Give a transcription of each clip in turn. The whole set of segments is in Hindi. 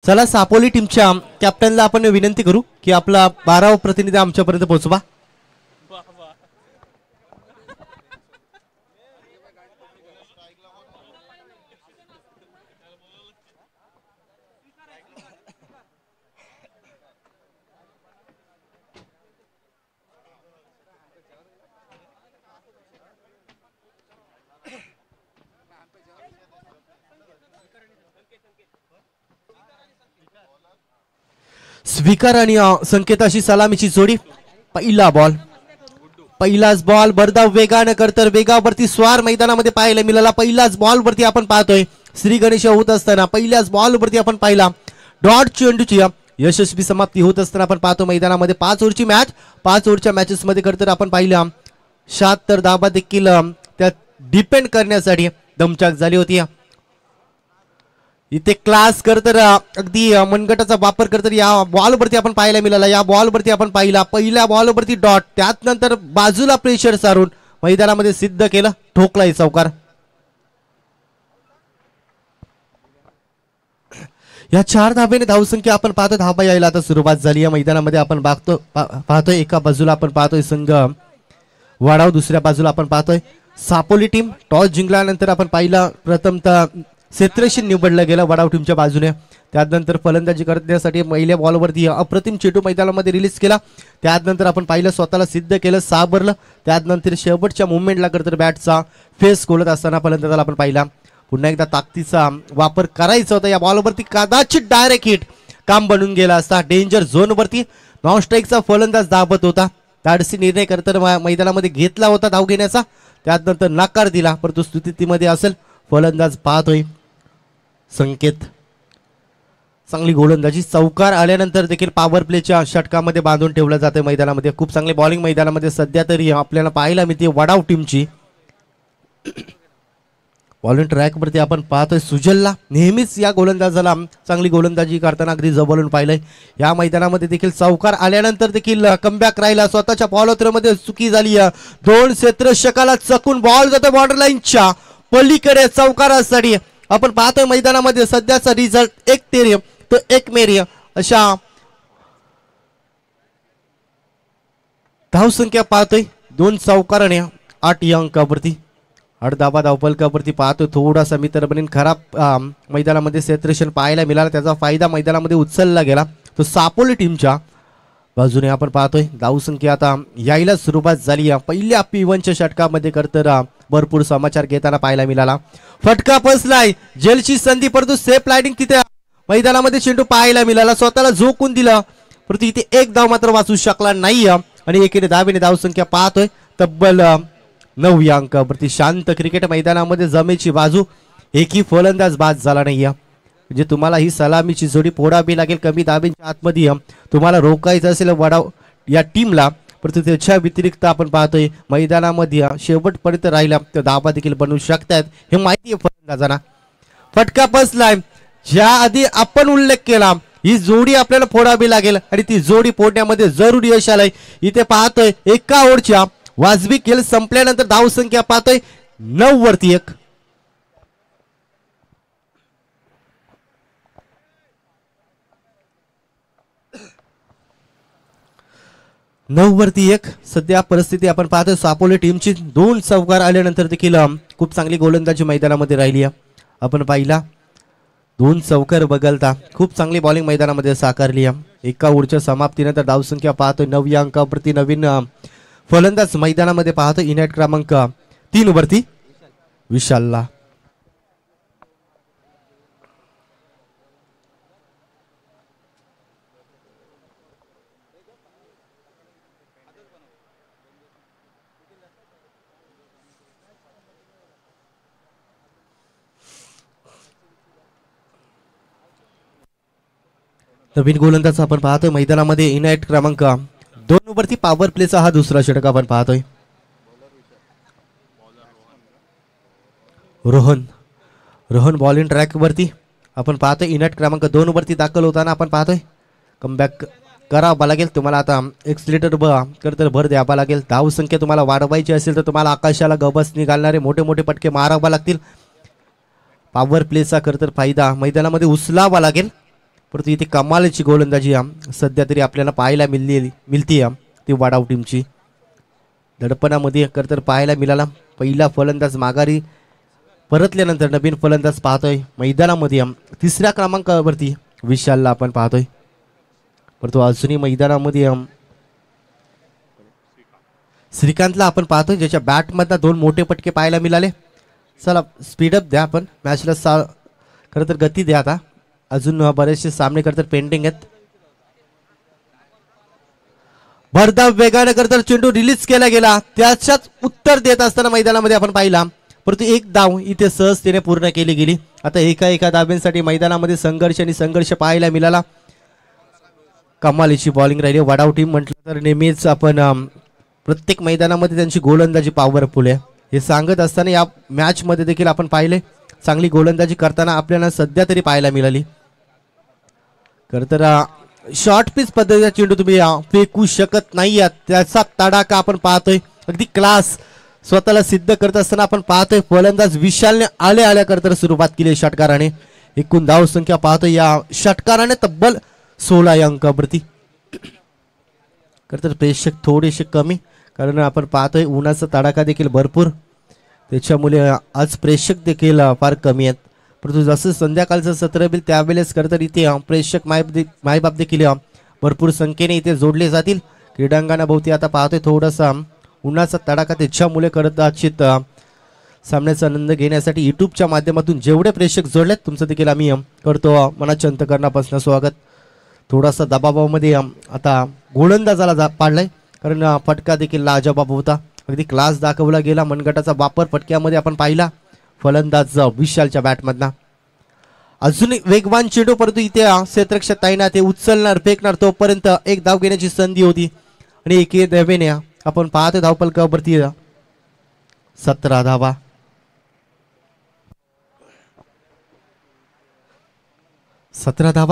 चला सापोली टीमच्या कॅप्टनला आपण विनंती करू की आपला 12वा प्रतिनिधी आमच्यापर्यंत पोहोचवा. स्वीकार आणि संकेताशी सलामीची जोडी. पहिलाच बॉल भरधाव वेगाने करतर वेगावरती स्वार मैदानामध्ये पाहायला मिळाला. पहिल्याच बॉल वरती आपण पाहतोय श्री गणेश होत असताना पहिल्याच बॉल वरती आपण पाहिला डॉट चेंडूची यशस्वी समाप्ती होत असताना आपण पाहतो मैदानामध्ये 5 ओव्हरची मॅच. 5 ओव्हरच्या मॅचेस मध्ये करतर आपण पाहिला 76 धावा देखील त्या डिपेंड करण्यासाठी दमछाक झाली होती. इथे क्लास करतर अगदी मनगटाचा वापर करतर या बॉलवरती आपण पाहायला मिळाला. या बॉलवरती आपण पाहिला पहिल्या बॉलवरती डॉट, त्यात नंतर बाजूला प्रेशर सारून मैदानामध्ये सिद्ध केलं, ठोकलाय चौकार. या 4 धाब्याने धावसंख्या आपण पाहतो. धाबा यायला आता सुरुवात झाली आहे मैदानामध्ये. आपण पाहतोय एका बाजूला आपण पाहतोय संघ वाडाव, दुसऱ्या बाजूला आपण पाहतोय सापोली टीम. टॉस जिंकल्यानंतर आपण पाहिला प्रथमतः क्षेत्रशी निवडलं गेलं वडाव टीमच्या बाजूने. त्यानंतर फलंदाजी करण्यासाठी पहिल्या बॉलवरती अप्रतिम चेंडू मैदानामध्ये रिलीज केला. त्यानंतर आपण पाहिलं स्वतःला सिद्ध केलं, सावरलं. त्यानंतर शेवटच्या मुवमेंटला करतर बॅटचा फेस खोलत असताना फलंदाजाला आपण पाहिला पुन्हा एकदा ताकदीचा वापर करायचा होता. या बॉलवरती कदाचित डायरेक्ट हिट काम बनून गेला असता. डेंजर झोनवरती नॉन स्ट्राईकचा फलंदाज दाबत होता. धाडसी निर्णय करतर मैदानामध्ये घेतला होता धाव घेण्याचा, त्यानंतर नकार दिला. परंतु स्थितीमध्ये असेल फलंदाज पाहतोय संकेत. चांगली गोलंदाजी. चौकार आल्यानंतर देखील पॉवर प्लेच्या षटकामध्ये बांधून ठेवलं जाते मैदानामध्ये. खूप चांगली बॉलिंग मैदानामध्ये सध्या तरी आपल्याला पाहायला मिळते वडाव टीमची. बॉलिंग ट्रॅकवरती आपण पाहतोय सुजलला. नेहमीच या गोलंदाजाला चांगली गोलंदाजी करताना अगदी जवळून पाहिलंय. या मैदानामध्ये देखील चौकार आल्यानंतर देखील कमबॅक राहिला. स्वतःच्या बॉलवरमध्ये चुकी झाली. 2 क्षेत्ररक्षकाला चकून बॉल जातो बॉर्डर लाईनच्या पलीकडे चौकारासाठी. आपण पाहतोय मैदानामध्ये सध्याचा रिझल्ट 1 तेर्य तो 1 मेर्य अशा धावसंख्या पाहतोय. 2 चौकाराने 8 या अंकावरती 8 धावा धावफलकावरती पाहतोय. थोडासा मित्रबनीन खराब मैदानामध्ये क्षेत्ररक्षण पाहायला मिळाला, त्याचा फायदा मैदानामध्ये उचलला गेला तो सापोली टीमच्या बाजूने. आपण पाहतोय धावसंख्या आता यायला सुरुवात झाली. पहिल्या P1च्या षटकामध्ये करतर भरपूर समाचार घेताना पाहायला मिळाला. फटका फसलाय, जेलची संधी, परंतु सेफ लाइटिंग तिथे मैदानामध्ये चेंडू पाहायला मिळाला. स्वतःला झोकून दिलं, परंतु इथे 1 धाव मात्र वाचू शकला नाही. आणि एकेरी धावेने धावसंख्या पाहतोय तब्बल 9 या अंकावरती. शांत क्रिकेट मैदानामध्ये जमेची बाजू, एकही फलंदाज बाद झाला नाही. म्हणजे तुम्हाला ही सलामीची जोडी फोडावी लागेल कमी धाब्यांच्या आतमध्ये तुम्हाला रोखायचं असेल वडाव या टीमला. परंतु त्याच्या व्यतिरिक्त आपण पाहतोय मैदानामध्ये शेवटपर्यंत राहिला तर धाबा देखील बनवू शकतात हे माहिती आहे फलंदाजांना. फटका फसलाय, ज्या आधी आपण उल्लेख केला ही जोडी आपल्याला फोडावी लागेल आणि ती जोडी फोडण्यामध्ये जरूर यश आलंय. इथे पाहतोय एका ओव्हरच्या वाजवी खेळ संपल्यानंतर धावसंख्या पाहतोय 9 वरती 1. वरती 1 सध्या परिस्थिती आपण पाहतोय सापोली टीमची. 2 चौकार आल्यानंतर देखील खूप चांगली गोलंदाजी मैदानामध्ये राहिली. आपण पाहिला 2 चौकार बगलता खूप चांगली बॉलिंग मैदानामध्ये साकारली. एका ओव्हरच्या समाप्तीनंतर धावसंख्या पाहतोय 9 या अंकावरती. नवीन फलंदाज मैदानामध्ये पाहतोय इनायत क्रमांक 3 वरती विशालला. नवीन गोलंदाज आपण पाहतोय मैदानामध्ये इनायत क्रमांक 2 वरती. पॉवर प्लेचा हा दुसरा षटक आपण पाहतोय. रोहन बॉलिंग ट्रॅक वरती आपण पाहतोय. इनायत क्रमांक 2 वरती दाखल होताना आपण पाहतोय कमबॅक करावा लागेल तुम्हाला. आता एक्सलेटर करतर भर द्यावा लागेल. धावसंख्या तुम्हाला वाढवायची असेल तर तुम्हाला आकाशाला गबस निघालणारे मोठे मोठे पटके मारावा लागतील. पॉवर प्लेचा करतर फायदा मैदानामध्ये उचलावा लागेल. परंतु इथे कमालीची गोलंदाजी सध्या तरी आपल्याला पाहायला मिळते ती वडाव टीमची. दडपणामध्ये तर पाहायला मिळाला. पहिला फलंदाज माघारी परतल्यानंतर नवीन फलंदाज पाहतोय मैदानामध्ये. तिसऱ्या क्रमांकावरती विशालला आपण पाहतोय, परंतु अजूनही मैदानामध्ये श्रीकांतला आपण पाहतोय, ज्याच्या बॅटमधनं 2 मोठे पटके पाहायला मिळाले. चला स्पीडअप द्या आपण मॅचला, खरं तर गती द्या. आता अजून बरेचसे सामने तर पेंडिंग आहेत. भरधाव वेगाने तर चेंडू रिलीज केला गेला, त्याच्याच उत्तर देत असताना मैदानामध्ये आपण पाहिला, परंतु एक धाव इथे सहजतेने पूर्ण केली गेली. आता एका धाव्यांसाठी मैदानामध्ये संघर्ष पाहायला मिळाला. कमालीची बॉलिंग राहिली. वडाव टीम म्हटलं तर नेहमीच आपण प्रत्येक मैदानामध्ये त्यांची गोलंदाजी पॉवरफुल आहे हे सांगत असताना या मॅच मध्ये देखील आपण पाहिले चांगली गोलंदाजी करताना आपल्याला सध्या तरी पाहायला मिळाली. खरं तर शॉर्ट पिच पद्धतीचा चेंडू तुम्ही फेकू शकत नाही, त्याचा तडाखा आपण पाहतोय. अगदी क्लास स्वतःला सिद्ध करत असताना आपण पाहतोय. फलंदाज विशालने आल्या तर सुरुवात केली षटकाराने. एकूण धाव संख्या पाहतोय या षटकाराने तब्बल 16 या अंकावरती. खरं तर प्रेक्षक थोडेसे कमी, कारण आपण पाहतोय उन्हाचा तडाखा देखील भरपूर, त्याच्यामुळे आज प्रेक्षक देखील फार कमी आहेत. परंतु जसं संध्याकाळचं सत्र होईल त्यावेळेस खरं तर इथे प्रेक्षक मायबाप देखील भरपूर संख्येने इथे जोडले जातील. क्रीडांगणाभोवती आता पाहतोय थोडासा उन्हाचा तडाखा, त्याच्यामुळे कदाचित सामन्याचा आनंद घेण्यासाठी युट्यूबच्या माध्यमातून जेवढे प्रेक्षक जोडलेत तुमचं देखील आम्ही करतो मनाच्या अंतकरणापासून स्वागत. थोडासा दबावामध्ये आता गोलंदाजाला पाडलाय, कारण फटका देखील लाजबाब होता. अगदी क्लास दाखवला गेला. मनगटाचा वापर फटक्यामध्ये आपण पाहिला फलंदाज विशालच्या बॅटमधला. अजून वेगवान चेंडू, परंतु इथे क्षेत्ररक्षक तैनात ते उचलणार फेकणार तोपर्यंत एक धाव घेण्याची संधी होती आणि एके धावेने आपण पाहतो धावफलकावरती 17 धावा.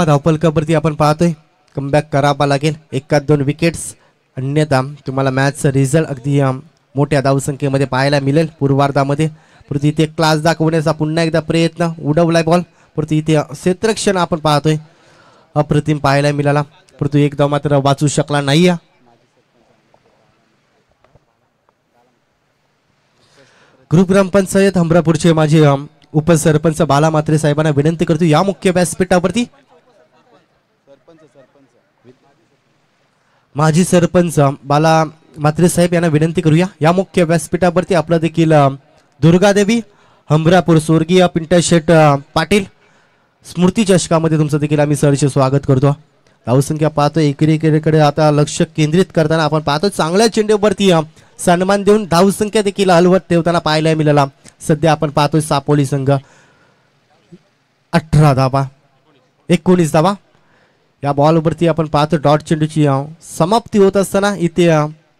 धावफलकावरती आपण पाहतोय. कमबॅक करावा लागेल, 1-2 विकेट्स, अन्यथा तुम्हाला मॅचचा रिझल्ट अगदी मोठ्या धावसंख्येमध्ये पाहायला मिळेल पूर्वार्धामध्ये. परंतु इथे क्लास दाखवण्याचा पुन्हा एकदा प्रयत्न, उडवलाय बॉल, परंतु इथे क्षेत्ररक्षण आपण पाहतोय अप्रतिम पाहायला मिळाला, परंतु एक धाव मात्र वाचू शकला नाही. ग्रुप ग्रामपंचायत हमरापूरचे माझे उपसरपंच बाला म्हात्रे साहेबांना विनंती करतो या मुख्य व्यासपीठावरती माजी सरपंच बाला म्हात्रे साहेब यांना विनंती करूया या मुख्य व्यासपीठावरती आपलं देखील दुर्गादेवी हमरापूर स्वर्गीय पिंट्या शेठ पाटील स्मृती चषकामध्ये तुमचं देखील आम्ही सहर्ष स्वागत करतो. धावसंख्या पाहतो एकीकडे आता लक्ष केंद्रित करताना आपण पाहतो चांगल्या चेंडूवरती सन्मान देऊन धावसंख्या देखील हलवत ठेवताना पाहायला मिळाला. सध्या आपण पाहतोय सापोली संघ 18 धावा 19 धावा. या बॉलवरती आपण पाहतो डॉट चेंडूची समाप्ती होत असताना इथे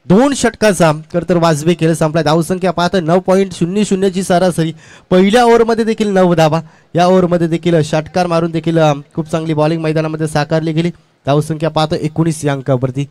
2 षटकाचा तर वाजवे केलं संपला. धावसंख्या पाहतो 9.00 ची सरासरी. पहिल्या ओव्हरमध्ये देखील 9 धावा. या ओव्हरमध्ये देखील षटकार मारून देखील खूप चांगली बॉलिंग मैदानामध्ये साकारली गेली. धावसंख्या पाहतो 19 या अंकावरती.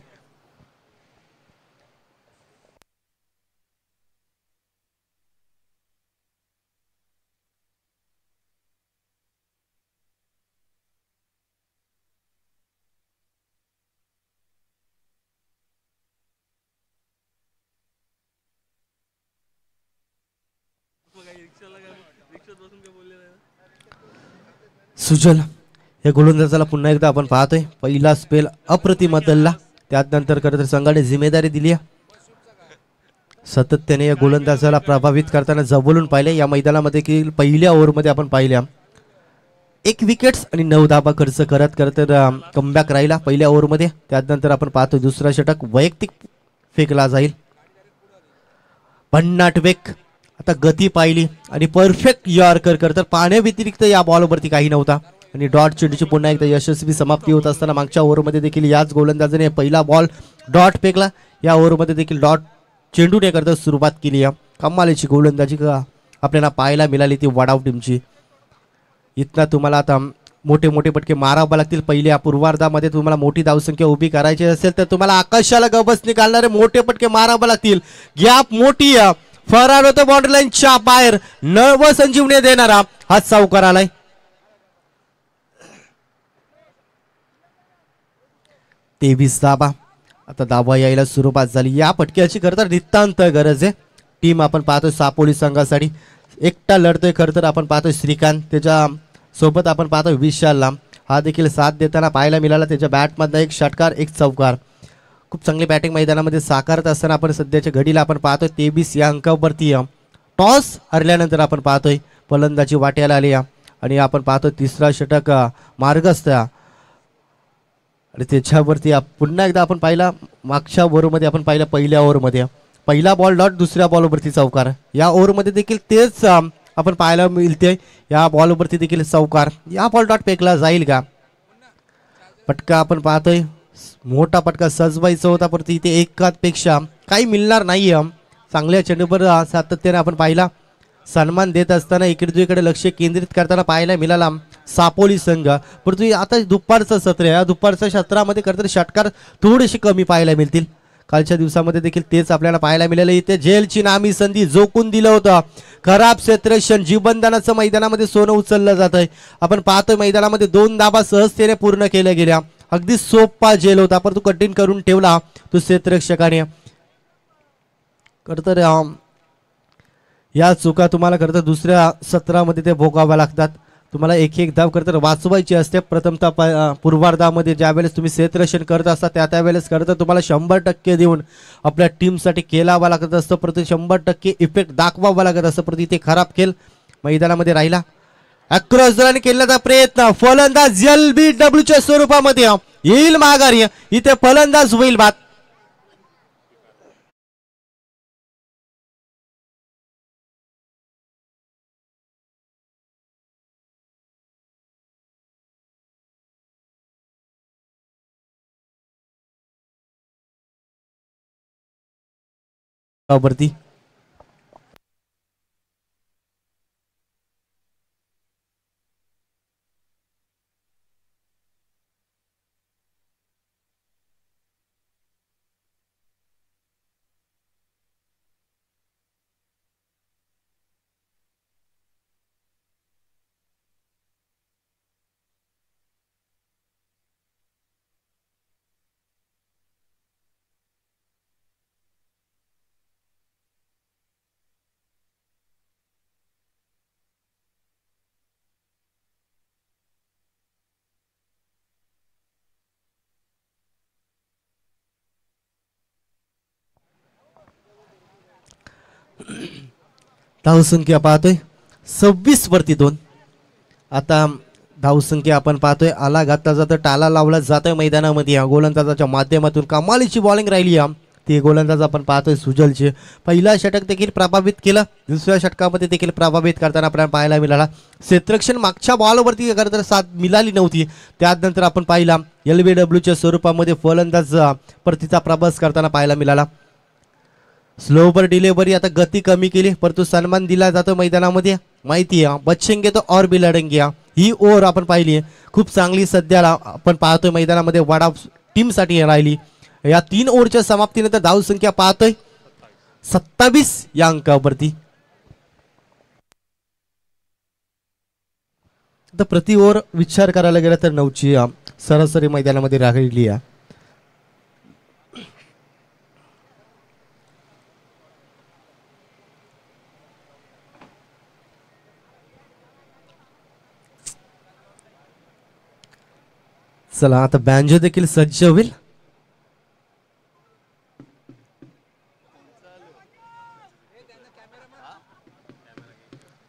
सुजल या गोलंदाजाला पुन्हा एकदा आपण पाहतोय. पहिला स्पेल अप्रतिम बदलला, त्यानंतर खरं तर संघाने जिम्मेदारी दिली. सातत्याने या गोलंदाजाला प्रभावित करताना जवळून पाहिले. या मैदानामध्ये की पहिल्या ओव्हरमध्ये आपण पाहिल्या 1 विकेट्स आणि 9 धावा खर्च करत कमबॅक राहिला पहिल्या ओव्हरमध्ये. त्यानंतर आपण पाहतो दुसरा षटक वैयक्तिक फेकला जाईल. भन्नाट वेग, आता गती पाहिली आणि परफेक्ट यॉर्कर तर पाहण्याव्यतिरिक्त या बॉलवरती काही नव्हता आणि डॉट चेंडूची पुन्हा एकदा यशस्वी समाप्ती होत असताना मागच्या ओव्हरमध्ये देखील याच गोलंदाजाने पहिला बॉल डॉट फेकला. या ओव्हरमध्ये देखील डॉट चेंडूने करता सुरुवात केली. कमालीची गोलंदाजी आपल्याला पाहायला मिळाली ती वडाव टीमची. इथनं तुम्हाला आता मोठे मोठे पटके मारावे लागतील. पहिल्या पूर्वार्धामध्ये तुम्हाला मोठी धावसंख्या उभी करायची असेल तर तुम्हाला आकाशाला गबस निघालणारे मोठे पटके मारावे लागतील. गॅप मोठी फरार होतं बाउंड्री लाईनच्या बाहेर. नव संजीवनी देणारा हा चौकार आलाय. 23 धाबा. आता धाबा यायला सुरुवात झाली. या फटक्याची खरं तर नितांत गरज आहे. टीम आपण पाहतोय सापोली संघासाठी एकटा लढतोय. खरं तर आपण पाहतोय श्रीकांत, त्याच्या सोबत आपण पाहतोय विशालला. हा देखील साथ देताना पाहायला मिळाला. त्याच्या बॅटमधनं एक षटकार एक चौकार. खूप चांगली बॅटिंग मैदानामध्ये साकारत असताना आपण सध्याच्या घडीला आपण पाहतोय 23 या अंकावरती. टॉस हरल्यानंतर आपण पाहतोय फलंदाजी वाट्याला आली आणि आपण पाहतोय तिसरा षटक मार्गस्थ. आणि त्याच्यावरती पुन्हा एकदा आपण पाहिला मागच्या ओव्हरमध्ये आपण पाहिलं पहिल्या ओव्हरमध्ये पहिला बॉल डॉट, दुसऱ्या बॉलवरती चौकार. या ओव्हरमध्ये देखील तेच आपण पाहायला मिळते. या बॉलवरती देखील चौकार. या बॉल डॉट फेकला जाईल का? पटका आपण पाहतोय मोठा पटका सजवायचा होता, परंतु इथे एकापेक्षा काही मिळणार नाही. चांगल्या चेंडूवर सातत्याने आपण पाहिला सन्मान देत असताना इकडे लक्ष केंद्रित करताना पाहायला मिळाला सापोली संघ. परंतु आता दुपारचं सत्र आहे. या दुपारच्या सत्रामध्ये खरं तर षटकार थोडेसे कमी पाहायला मिळतील. कालच्या दिवसामध्ये देखील तेच आपल्याला पाहायला मिळालं. इथे जेलची नामी संधी जोखून दिलं होतं. खराब क्षेत्ररक्षण जीवनदानाचं मैदानामध्ये सोनं उचललं जात आहे. आपण पाहतोय मैदानामध्ये 2 धाबा सहजतेने पूर्ण केल्या गेल्या. अगदी सोपा जेल होता परंतु कठीण करून ठेवला तो क्षेत्ररक्षकाने. खरं तर या चुका तुम्हाला खरं तर दुसऱ्या सत्रामध्ये ते भोगाव्या लागतात. तुम्हाला एक एक धाव खरं तर वाचवायची असते. प्रथमतः पूर्वार्धामध्ये ज्यावेळेस तुम्ही क्षेत्ररक्षण करत असता त्यावेळेस खरं तर तुम्हाला 100% देऊन आपल्या टीमसाठी खेळावं लागत असतं. प्रति 100% इफेक्ट दाखवावा लागत असतं. प्रति ते खराब खेळ मैदानामध्ये राहिला. अक्रॉस रन केल्याचा प्रयत्न फलंदाज LBWच्या स्वरूपामध्ये येईल माघारी. इथे फलंदाज होईल बाद. वरती धावसंख्या पाहतोय 26 वरती 2. आता धावसंख्या आपण पाहतोय आला घातला जातो, टाला लावला जातोय मैदानामध्ये. या गोलंदाजाच्या माध्यमातून कमालीची बॉलिंग राहिली. ती गोलंदाज आपण पाहतोय सुजलचे. पहिला षटक देखील प्रभावित केलं, दुसऱ्या षटकामध्ये देखील प्रभावित करताना आपल्याला पाहायला मिळाला. क्षेत्ररक्षण मागच्या बॉलवरती खरं तर साथ मिळाली नव्हती. त्यानंतर आपण पाहिला LBWच्या स्वरूपामध्ये फलंदाज परतीचा प्रवास करताना पाहायला मिळाला. स्लोवर डिलेवरी आता गती कमी केली परंतु सन्मान दिला जातो मैदानामध्ये. माहिती आहे बचेंगे तो और भी लढेंगे. ही ओव्हर आपण पाहिली खूप चांगली सध्याला आपण पाहतोय मैदानामध्ये वडा टीमसाठी राहिली. या 3 ओव्हरच्या समाप्तीनंतर धावसंख्या पाहतोय 27 या अंकावरती. तर प्रति ओव्हर विचार करायला गेला तर 9ची सरासरी मैदानामध्ये राहिली आहे. चला आता बँजो देखील सज्ज होईल.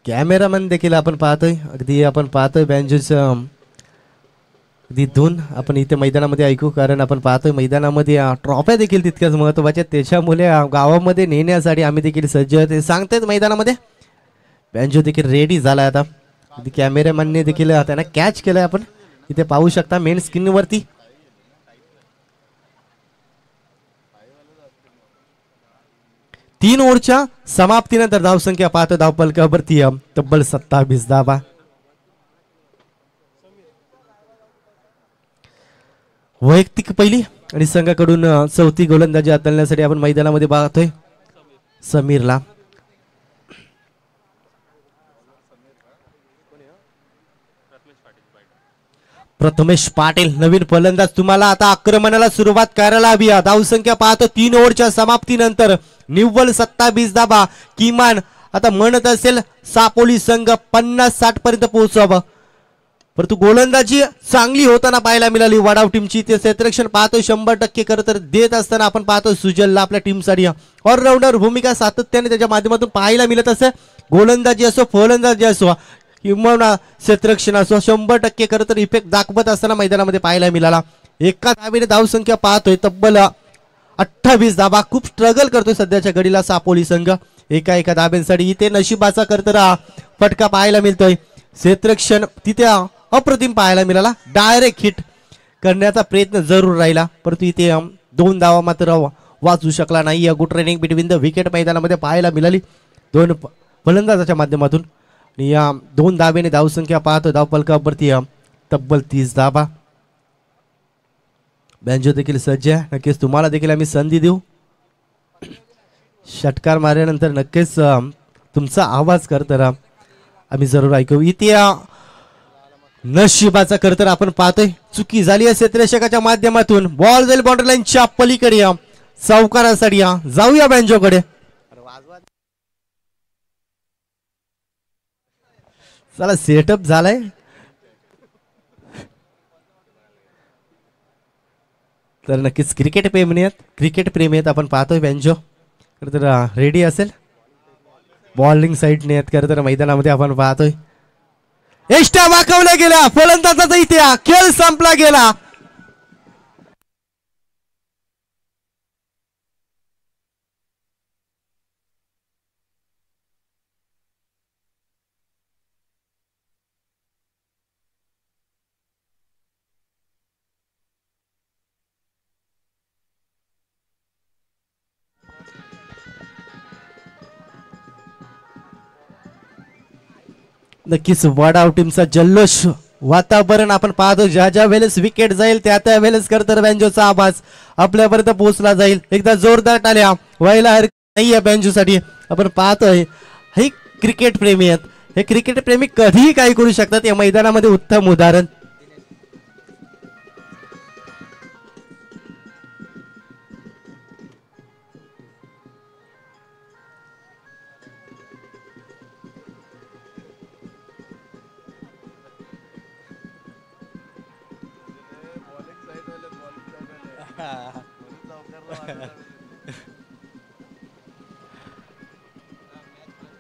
कॅमेरामॅन देखील आपण पाहतोय. अगदी आपण पाहतोय बँजोचं अगदी धून आपण इथे मैदानामध्ये ऐकू. कारण आपण पाहतोय मैदानामध्ये ट्रॉफ्या देखील तितक्याच महत्त्वाच्या. त्याच्यामुळे गावामध्ये नेण्यासाठी आम्ही देखील सज्ज ते सांगतायत मैदानामध्ये. बँजो देखील रेडी झालाय आता. अगदी कॅमेरामॅनने देखील त्यांना कॅच केलाय. आपण इथे पाहू शकता मेन स्क्रीनवरती. तीन ओव्हरच्या समाप्तीनंतर धावसंख्या पाहतो धावफलकावरती तब्बल 27 धावा. वैयक्तिक पहिली आणि संघाकडून चौथी गोलंदाजी हाताळण्यासाठी आपण मैदानामध्ये पाहतोय समीरला. प्रथमेश पाटील नवीन फलंदाज तुम्हाला आता आक्रमणाला सुरुवात करायला हवी. धावसंख्या पाहतो 3 ओव्हरच्या समाप्तीनंतर निव्वळ 27 धावा. किमान आता म्हणत असेल सापोली संघ 50-60 पर्यंत पोहोचावं, परंतु गोलंदाजी चांगली होताना पाहायला मिळाली वडाव टीमची. ते क्षेत्ररक्षण पाहतो 100% खरं तर देत असताना आपण पाहतो सुजलला आपल्या टीमसाठी ऑलराऊंडर भूमिका सातत्याने त्याच्या माध्यमातून पाहायला मिळत असते. गोलंदाजी असो फलंदाजी असो किंवा क्षेत्ररक्षण असो 100% खरं तर इफेक्ट दाखवत असताना मैदानामध्ये पाहायला मिळाला. एका धावेने धावसंख्या पाहतोय तब्बल 28 धावा. खूप स्ट्रगल करतोय सध्याच्या घडीला सापोली संघ एका धाब्यांसाठी. इथे नशिबाचा खरं फटका पाहायला मिळतोय. क्षेत्ररक्षण तिथे अप्रतिम पाहायला मिळाला. डायरेक्ट हिट करण्याचा प्रयत्न जरूर राहिला, परंतु इथे 2 धावा मात्र वाचू शकला नाही. Good training between the wicket मैदानामध्ये पाहायला मिळाली 2 फलंदाजाच्या माध्यमातून. आणि या 2 धावेने धावसंख्या पाहतो धावफलकावरती तब्बल 30 धावा. बँजो देखील सज्ज आहे. नक्कीच तुम्हाला देखील आम्ही संधी देऊ. षटकार मारल्यानंतर नक्कीच तुमचा आवाज करतर आम्ही जरूर ऐकू. इथे नशिबाचा करतर आपण पाहतोय चुकी झाली आहे क्षेत्ररक्षकाच्या माध्यमातून. बॉल जाईल बाउंड्री लाईनच्या पलीकडे चौकारासाठी. जाऊया बँजोकडे. चला सेटअप झालाय. तर नक्कीच क्रिकेट प्रेमी आहेत आपण पाहतोय बँजो खरं तर रेडी असेल. बॉलिंग साईडने आहेत खरं तर मैदानामध्ये आपण पाहतोय. एष्टा वाकवल्या गेल्या फलंदाजाचा इथे खेळ संपला गेला. नक्कीच वडाव टीमचा जल्लोष वातावरण आपण पाहतो. ज्या वेळेस विकेट जाईल त्या वेळेस करतर बँजोचा आवाज आपल्यापर्यंत पोहोचला जाईल. एकदा जोरदार टाळ्या व्हायला हरकत नाहीये बँजोसाठी. आपण पाहतोय हे क्रिकेट प्रेमी आहेत. हे क्रिकेट प्रेमी कधीही काही करू शकतात. या मैदानामध्ये उत्तम उदाहरण.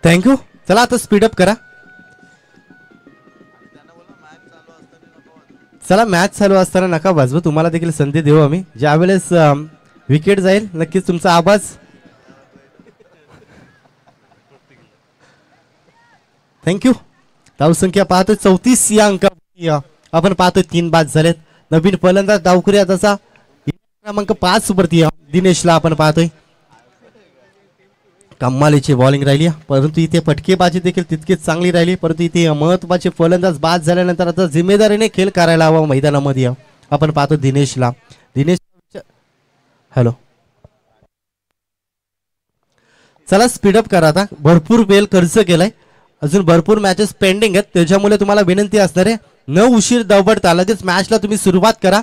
थँक्यू. चला आता स्पीडअप करा. चला मॅच चालू असताना नका वाजवू. तुम्हाला देखील संधी देऊ आम्ही. ज्या वेळेस विकेट जाईल नक्कीच तुमचा आवाज. थँक्यू. धावसंख्या पाहतोय 34 या अंकावरती आपण पाहतोय 3 बाद झालेत. नवीन फलंदाज डावखुरी तसा क्रमांक 5 वरती दिनेशला आपण पाहतोय. कमालीची बॉलिंग राहिली, परंतु इथे फटकेबाजी देखील तितकीच चांगली राहिली. परंतु इथे महत्वाचे फलंदाज बाद झाल्यानंतर आता जिम्मेदारीने खेळ करायला हवा मैदानामध्ये. आपण पाहतो दिनेशला. दिनेश हॅलो. चला स्पीडअप करा. आता भरपूर वेळ खर्च केलाय, अजून भरपूर मॅचेस पेंडिंग आहेत. त्याच्यामुळे तुम्हाला विनंती असणार आहे न उशीर दवडता लगेच मॅचला तुम्ही सुरुवात करा.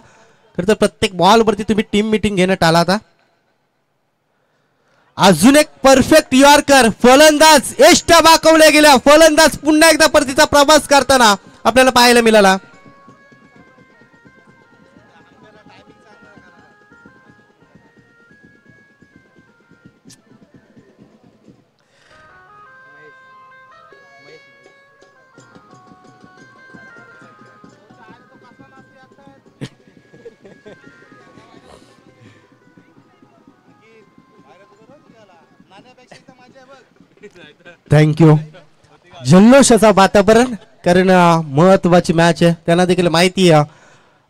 खरं तर प्रत्येक बॉलवरती तुम्ही टीम मीटिंग घेणं टाळा. आता अजून एक परफेक्ट यॉर्कर. फलंदाज एष्टा वाकवल्या गेल्या. फलंदाज पुन्हा एकदा परतीचा प्रवास करताना आपल्याला पाहायला मिळाला. थँक्यू. जल्लोषाचा वातावरण, कारण महत्वाची मॅच आहे. त्यांना देखील माहिती आहे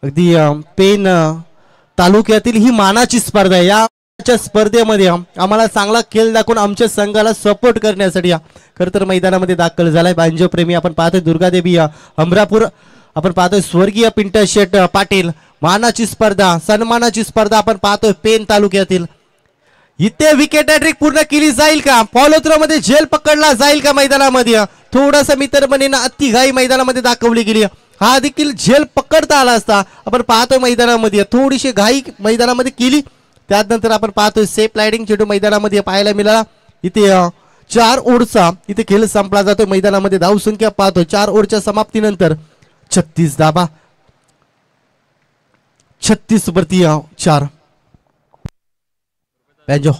अगदी पेन तालुक्यातील ही मानाची स्पर्धा आहे. या स्पर्धेमध्ये आम्हाला चांगला खेळ दाखवून आमच्या संघाला सपोर्ट करण्यासाठी खरं तर मैदानामध्ये दाखल झालाय. बांजो प्रेमी आपण पाहतोय दुर्गादेवी अमरापूर. आपण पाहतोय स्वर्गीय पिंटा शेठ पाटील. मानाची स्पर्धा, सन्मानाची स्पर्धा आपण पाहतोय पेन तालुक्यातील. इथे विकेट हॅट्रिक पूर्ण केली जाईल का? फॉलो थ्रो मध्ये झेल पकडला जाईल का मैदानामध्ये? थोडासा मित्र म्हणेन अति घाई मैदानामध्ये दाखवली गेली. हा देखील झेल पकडता आला असता. आपण पाहतोय मैदानामध्ये थोडीशी घाई मैदानामध्ये केली, त्यानंतर आपण पाहतोय सेफ लाइडिंग चेंडू मैदानामध्ये पाहायला मिळाला. इथे 4 ओव्हरचा इथे खेळ संपला जातोय. मैदानामध्ये धावसंख्या पाहतोय 4 ओव्हरच्या समाप्तीनंतर 36 धावा, 36 वरती 4. बँजो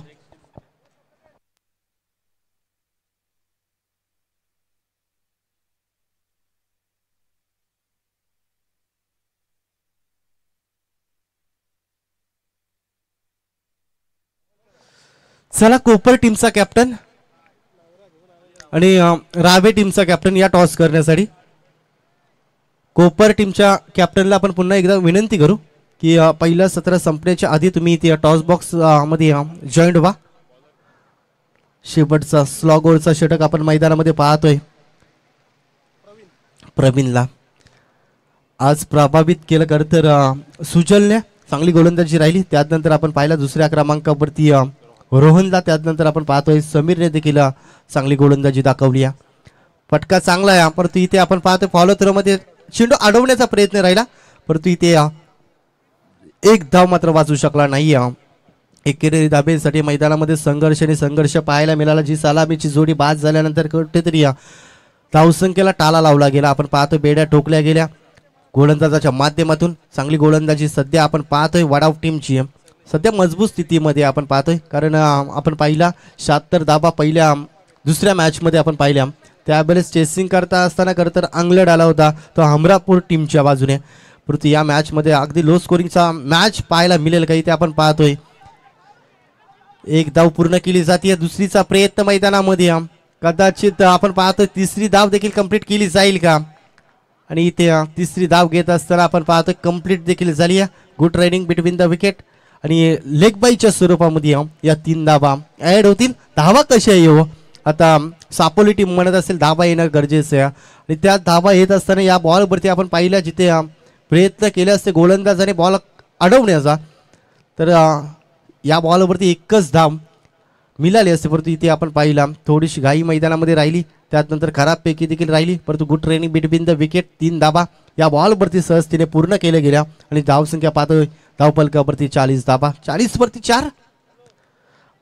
चला कोपर टीमचा कॅप्टन आणि रावे टीमचा कॅप्टन या टॉस करण्यासाठी. कोपर टीमच्या कॅप्टनला आपण पुन्हा एकदा विनंती करू की पहिलं सत्र संपण्याच्या आधी तुम्ही इथे टॉस बॉक्स मध्ये जॉईंट व्हा. शेवटचा स्लॉगोरचा षटक आपण मैदानामध्ये पाहतोय. प्रवीणला आज प्रभावित केलं कर तर सुजलने चांगली गोलंदाजी राहिली. त्यानंतर आपण पाहिला दुसऱ्या क्रमांकावरती रोहनला. त्यानंतर आपण पाहतोय समीरने देखील चांगली गोलंदाजी दाखवली. फटका चांगला आहे, परंतु इथे आपण पाहतोय फॉलो थ्रो मध्ये चेंडू अडवण्याचा प्रयत्न राहिला, परंतु इथे एक धाव मात्र वाचू शकला नाही. एकेरी धाबेसाठी मैदानामध्ये संघर्ष पाहायला मिळाला. जी सलामीची जोडी बाद झाल्यानंतर कुठेतरी धावसंख्येला टाळा लावला गेला. आपण पाहतोय बेड्या ठोकल्या गेल्या गोलंदाजाच्या माध्यमातून. चांगली गोलंदाजी सध्या आपण पाहतोय वडाव टीमची सध्या मजबूत स्थितीमध्ये आपण पाहतोय, कारण आपण पाहिला 76 धावा पहिल्या दुसऱ्या मॅचमध्ये आपण पाहिल्या. त्यावेळेस चेसिंग करता असताना तर अंगलट आला होता तो हमरापूर टीमच्या बाजूने, परंतु या मॅचमध्ये अगदी लो स्कोरिंगचा मॅच पाहायला मिळेल काही ते आपण पाहतोय. एक धाव पूर्ण केली जाते. दुसरीचा प्रयत्न मैदानामध्ये कदाचित आपण पाहतोय तिसरी धाव देखील कंप्लीट केली जाईल का, आणि इथे तिसरी धाव घेत असताना आपण पाहतोय कंप्लीट देखील झाली. Good riding between the wicket आणि लेग बाईच्या स्वरूपामध्ये या 3 धावा ऍड होतील. धावा कशा येऊ आता सापोली टीम म्हणत असेल धावा येणं गरजेचं आहे, आणि त्या धावा येत असताना या बॉलवरती आपण पाहिलं जिथे प्रयत्न केले असते गोलंदाजाने बॉल अडवण्याचा, तर या बॉलवरती एकच धाव मिळाली असते, परंतु इथे आपण पाहिला थोडीशी घाई मैदानामध्ये राहिली. त्यानंतर खराब पैकी देखील राहिली, परंतु good training between the wicket 3 धावा या बॉलवरती सहजतेने पूर्ण केल्या गेल्या. आणि धावसंख्या पाहतोय धावफलकावरती 40 धावा, 40 वरती 4.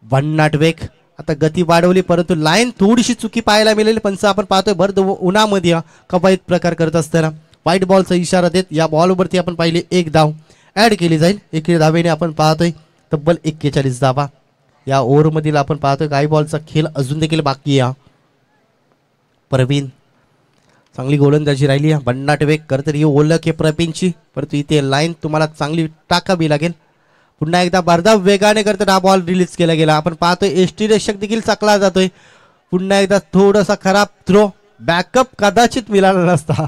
भन्नाट वेग आता गती वाढवली, परंतु लाईन थोडीशी चुकी पाहायला मिळाली. पंच आपण पाहतोय भर उन्हामध्ये कवायत प्रकार करत असताना व्हाईट बॉलचा इशारा देत या बॉलवरती आपण पाहिले एक धाव ऍड केली जाईल. एके धावेने आपण पाहतोय तब्बल 41 धावा. या ओव्हरमधील आपण पाहतोय काही बॉलचा खेळ अजून देखील बाकी आहे. प्रवीण चांगली गोलंदाजी राहिली. भन्नाट वेग करतर ही ओळख आहे प्रवीणची, परंतु इथे लाईन तुम्हाला चांगली टाकावी लागेल. पुन्हा एकदा भरधाव वेगाने करतर हा बॉल रिलीज केला गेला. आपण पाहतोय एसटी रक्षक देखील चकला जातोय. पुन्हा एकदा थोडासा खराब थ्रो, बॅकअप कदाचित मिळाला नसता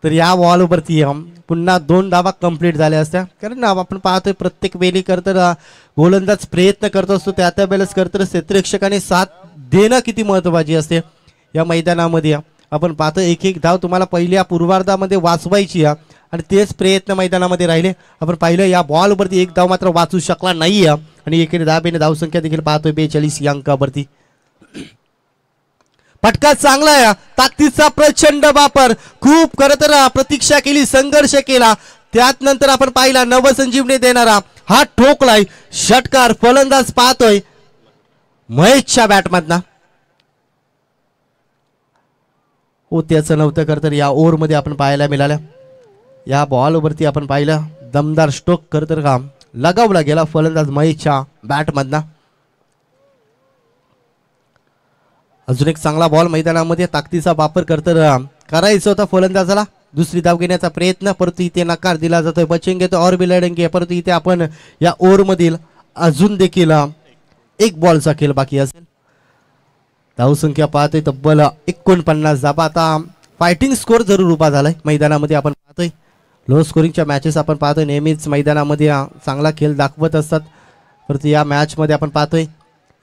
तर या बॉलवरती पुन्हा 2 धावा कंप्लीट झाल्या असत्या. कारण आपण पाहतोय प्रत्येक वेळी करतर गोलंदाज प्रयत्न करत असतो, त्या वेळेस करतर क्षेत्ररक्षकाने साथ देणं किती महत्त्वाची असते. या मैदानामध्ये आपण पाहतो एक धाव तुम्हाला पहिल्या पूर्वार्धामध्ये वाचवायची आहे, आणि तेच प्रयत्न मैदानामध्ये राहिले. आपण पाहिलं या बॉलवरती एक धाव मात्र वाचू शकला नाही, आणि एकेरी धावेने धावसंख्या देखील पाहतोय 42 या अंकावरती. फटका चांगला आहे, ताकदीचा प्रचंड वापर, खूप खरं तर प्रतीक्षा केली, संघर्ष केला, त्यानंतर आपण पाहिला नवसंजीवनी देणारा हा ठोकलाय षटकार. फलंदाज पाहतोय महेशच्या बॅटमधना हो त्याचं नव्हतं करतर या ओव्हरमध्ये आपण पाहायला मिळाल्या. या बॉलवरती आपण पाहिलं दमदार स्ट्रोक करतर काम लगावला गेला फलंदाज महेशच्या बॅटमधना. अजून एक चांगला बॉल मैदानामध्ये ताकदीचा वापर करतर करायचा होता फलंदाजाला. दुसरी धाव घेण्याचा प्रयत्न, परंतु इथे नकार दिला जातोय. बचेंगे तो और भी लढेंगे, परंतु इथे आपण या ओव्हरमधील अजून देखील एक बॉलचा खेळ बाकी असेल. धावसंख्या पाहतोय तब्बल 49 धावा. आता फायटिंग स्कोर जरूर उभा झालाय मैदानामध्ये. आपण पाहतोय लो स्कोरिंगच्या मॅचेस आपण पाहतोय नेहमीच मैदानामध्ये चांगला खेळ दाखवत असतात, परंतु या मॅचमध्ये आपण पाहतोय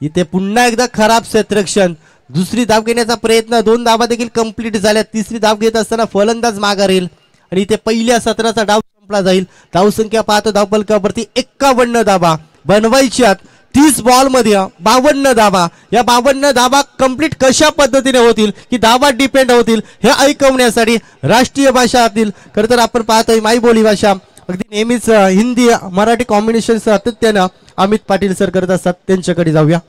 इथे पुन्हा एकदा खराब क्षेत्ररक्षण. दुसरी धाव घेण्याचा प्रयत्न, 2 धावा देखील कंप्लीट झाल्या. तिसरी धाव घेत असताना फलंदाज माघारेल, आणि इथे पहिल्या सत्राचा डाव संपला जाईल. धावसंख्या पाहतो धावफलकावरती 51 धावा बनवायच्यात. 30 बॉलमध्ये 52 धावा, या 52 धावा कंप्लीट कशा पद्धतीने होतील की धावा डिपेंड होतील हे ऐकवण्यासाठी राष्ट्रीय भाषातील खरं तर आपण पाहतोय मायबोली भाषा अगदी नेहमीच हिंदी मराठी कॉम्बिनेशन सातत्यानं अमित पाटील सर करत असतात, त्यांच्याकडे जाऊया.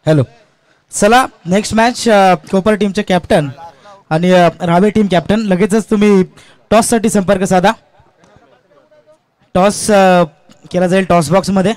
हॅलो, चला नेक्स्ट मॅच कोपर टीमचे कॅप्टन आणि रावे टीम कॅप्टन लगेचच तुम्ही टॉस साठी संपर्क साधा. टॉस केला जाईल टॉस बॉक्स मध्ये.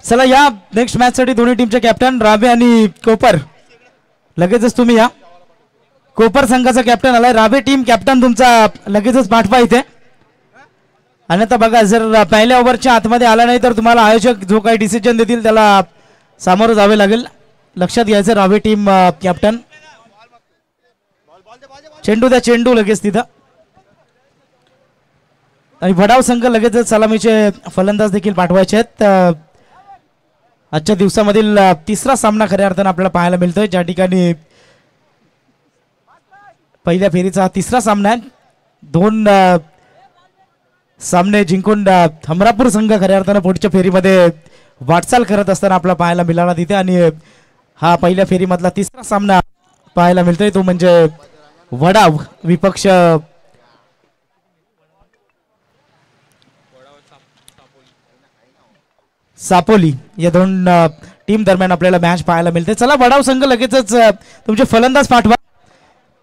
चला या नेक्स्ट मॅच साठी दोन्ही टीमचे कॅप्टन रावे आणि कोपर लगेचच तुम्ही या. कोपर संघाचा कॅप्टन आलाय, रावे टीम कॅप्टन तुमचा लगेचच पाठवा इथे. आणि आता बघा जर पहिल्या ओव्हरच्या आतमध्ये आला नाही तर तुम्हाला आयोजक जो काही डिसिजन देतील त्याला सामोरं जावे लागेल. लक्षात घ्यायचं रावे टीम कॅप्टन. चेंडू द्या, चेंडू लगेच तिथं. आणि भडाव संघ लगेचच सलामीचे फलंदाज देखील पाठवायचे आहेत. आजच्या दिवसामधील तिसरा सामना खऱ्या अर्थानं आपल्याला पाहायला मिळतोय, ज्या ठिकाणी पहिल्या फेरीचा तिसरा सामना आहे. 2 सामने जिंकून हमरापूर संघ खऱ्या अर्थानं पुढच्या फेरीमध्ये वाटचाल करत असताना आपल्याला पाहायला मिळाला तिथे. आणि हा पहिल्या फेरीमधला तिसरा सामना पाहायला मिळतोय तो म्हणजे वडाव विपक्ष सापोली या दोन टीम दरम्यान आपल्याला मॅच पाहायला मिळते. चला वडाव संघ लगेचच तुमचे फलंदाज पाठवा.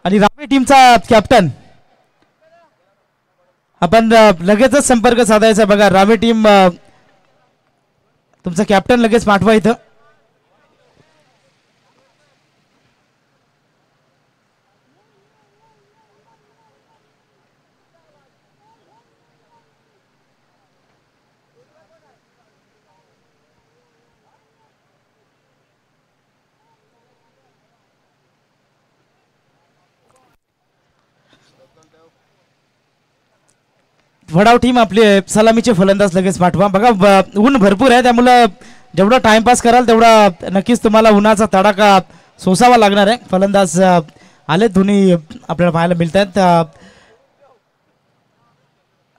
आणि रावे टीमचा कॅप्टन आपण लगेचच संपर्क साधायचा. बघा रावे टीम तुमचा कॅप्टन लगेच पाठवा इथं. वडाव टीम आपले सलामीचे फलंदाज लगेच पाठवा. बघा ऊन भरपूर आहे, त्यामुळं जेवढा टाइमपास कराल तेवढा नक्कीच तुम्हाला उन्हाचा तडाखा सोसावा लागणार आहे. फलंदाज आले दोन्ही आपल्याला पाहायला मिळत आहेत.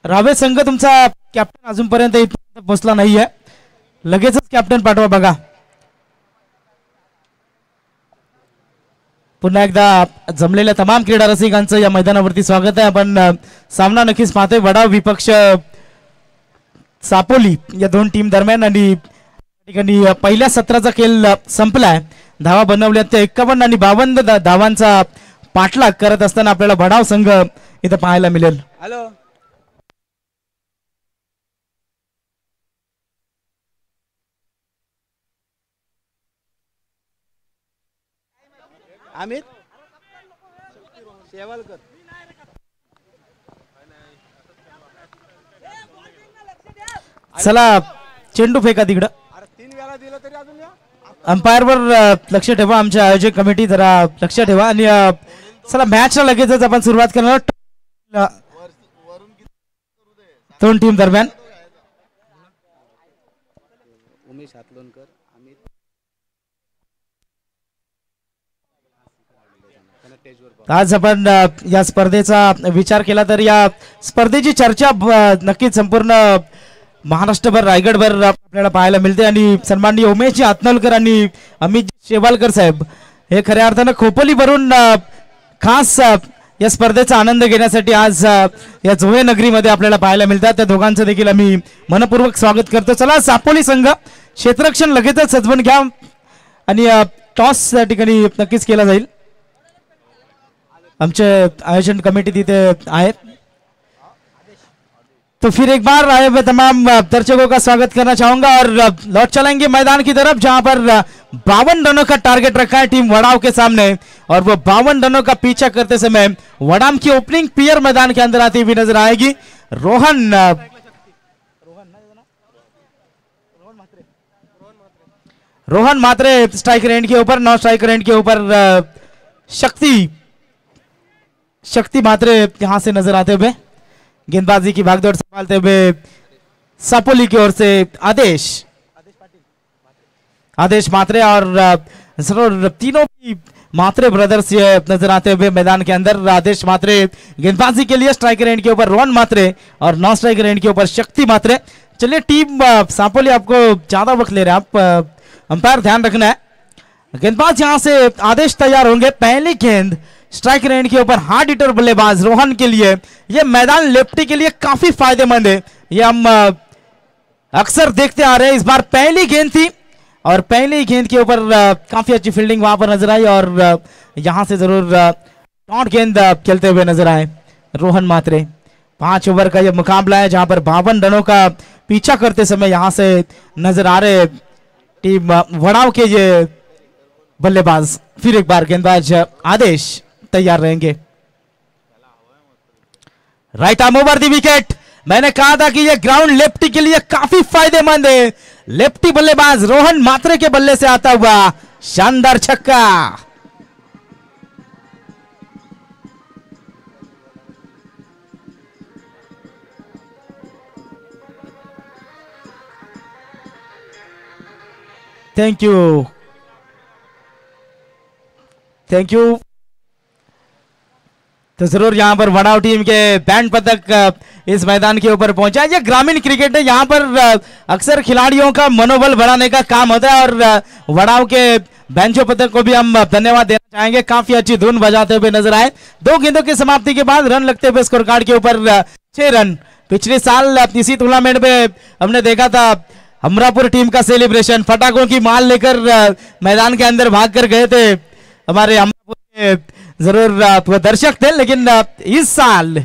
रावे संघ तुमचा कॅप्टन अजूनपर्यंत इथं पोहोचला नाहीये, लगेचच कॅप्टन पाठवा. बघा पुन्हा एकदा जमलेल्या तमाम क्रीडा रसिकांचं या मैदानावरती स्वागत आहे. आपण सामना नक्कीच पाहतोय वडाव विपक्ष सापोली या दोन टीम दरम्यान. आणि ठिकाणी पहिल्या सत्राचा खेळ संपलाय. धावा बनवल्या त्या 51 आणि 52 धावांचा पाठलाग करत असताना आपल्याला वडाव संघ इथं पाहायला मिळेल. हॅलो अमित शेवालकर. चला चेंडू फेका तिकडं. 3 वेळा दिलं तरी अजून अंपायर वर लक्ष ठेवा, आमच्या आयोजक कमिटी जरा लक्ष ठेवा. आणि चला मॅचला लगेचच आपण सुरुवात करणार दोन टीम दरम्यान. उमेश हातलोणकर अमित आज आपण या स्पर्धेचा विचार केला तर या स्पर्धेची चर्चा नक्कीच संपूर्ण महाराष्ट्रभर रायगडभर आपल्याला पाहायला मिळते. आणि सन्माननीय उमेशजी हातनोलकर आणि अमित शेवालकर साहेब हे खऱ्या अर्थानं खोपोलीवरून खास या स्पर्धेचा आनंद घेण्यासाठी आज या जोहे नगरीमध्ये आपल्याला पाहायला मिळतात. त्या दोघांचं देखील आम्ही मनपूर्वक स्वागत करतो. चला सापोली संघ क्षेत्ररक्षण लगेचच सजवून घ्या आणि टॉस या ठिकाणी नक्कीच केला जाईल. आमचे आयोजन कमिटी तिथे आहेत. तो फिर एक बार आए हुए तमाम दर्शकों का स्वागत करना चाहूंगा और लौट चलेंगे मैदान की तरफ जहां पर 52 रनों का टारगेट रखा है टीम वड़ाव के सामने और वो 52 रनों का पीछा करते समय वड़ाम की ओपनिंग पेयर मैदान के अंदर आती हुई नजर आएगी। रोहन मात्रे स्ट्राइक रेंज के ऊपर, 9 स्ट्राइक रेंज के ऊपर शक्ति मात्रे यहां से नजर आते हुए गेंदबाजी की भागदौड़ संभालते हुए सापोली की ओर से आदेश मात्रे और जरूर तीनों भी मात्रे ब्रदर्स ये नजर आते हुए मैदान के अंदर। आदेश मात्रे गेंदबाजी के लिए स्ट्राइक रेंज के ऊपर रोहन मात्रे और 9 स्ट्राइक रेंज के ऊपर शक्ति मात्रे। चलिए टीम सापोली आपको ज्यादा वक्त ले रहे हैं, आप अंपायर ध्यान रखना है। गेंदबाज यहां से आदेश तैयार होंगे। पहली गेंद स्ट्राइक रेंज के ऊपर हार्ड हिटर बल्लेबाज रोहन के लिए यह मैदान लेफ्टी के लिए काफी फायदेमंद है। यह हम अक्सर देखते आ रहे हैं। इस बार पहली गेंद थी और पहली गेंद के ऊपर काफी अच्छी फील्डिंग वहां पर नजर आई और यहां से जरूर डॉट गेंद खेलते हुए नजर आए रोहन मात्रे। 5 ओवर का यह मुकाबला है जहां पर 52 रनों का पीछा करते समय यहां से नजर आ रहे टीम वड़ाव के ये बल्लेबाज। फिर एक बार गेंदबाज आदेश तैयार रहेंगे। Right arm over the wicket. मैंने कहा था कि यह ग्राउंड लेफ्टी के लिए काफी फायदेमंद है। लेफ्टी बल्लेबाज रोहन मात्रे के बल्ले से आता हुआ शानदार छक्का। Thank you. तो जरूर यहां पर वड़ाव टीम के बैंड पदक इस मैदान के ऊपर पहुंचा। ये ग्रामीण क्रिकेट है, यहां पर अक्सर खिलाड़ियों का मनोबल बढ़ाने का काम होता है और वड़ाव के बैंचो पदक को भी हम धन्यवाद देना चाहेंगे। काफी अच्छी धुन बजाते हुए नजर आए। 2 गेंदों की समाप्ति के बाद रन लगते हुए स्कोर कार्ड के ऊपर 6 रन। पिछले साल इसी टूर्नामेंट में हमने देखा था अमरापुर टीम का सेलिब्रेशन, पटाखों की माल लेकर मैदान के अंदर भाग कर गए थे हमारे अमरापुर के जरूर वो दर्शक थे। लेकिन इस साल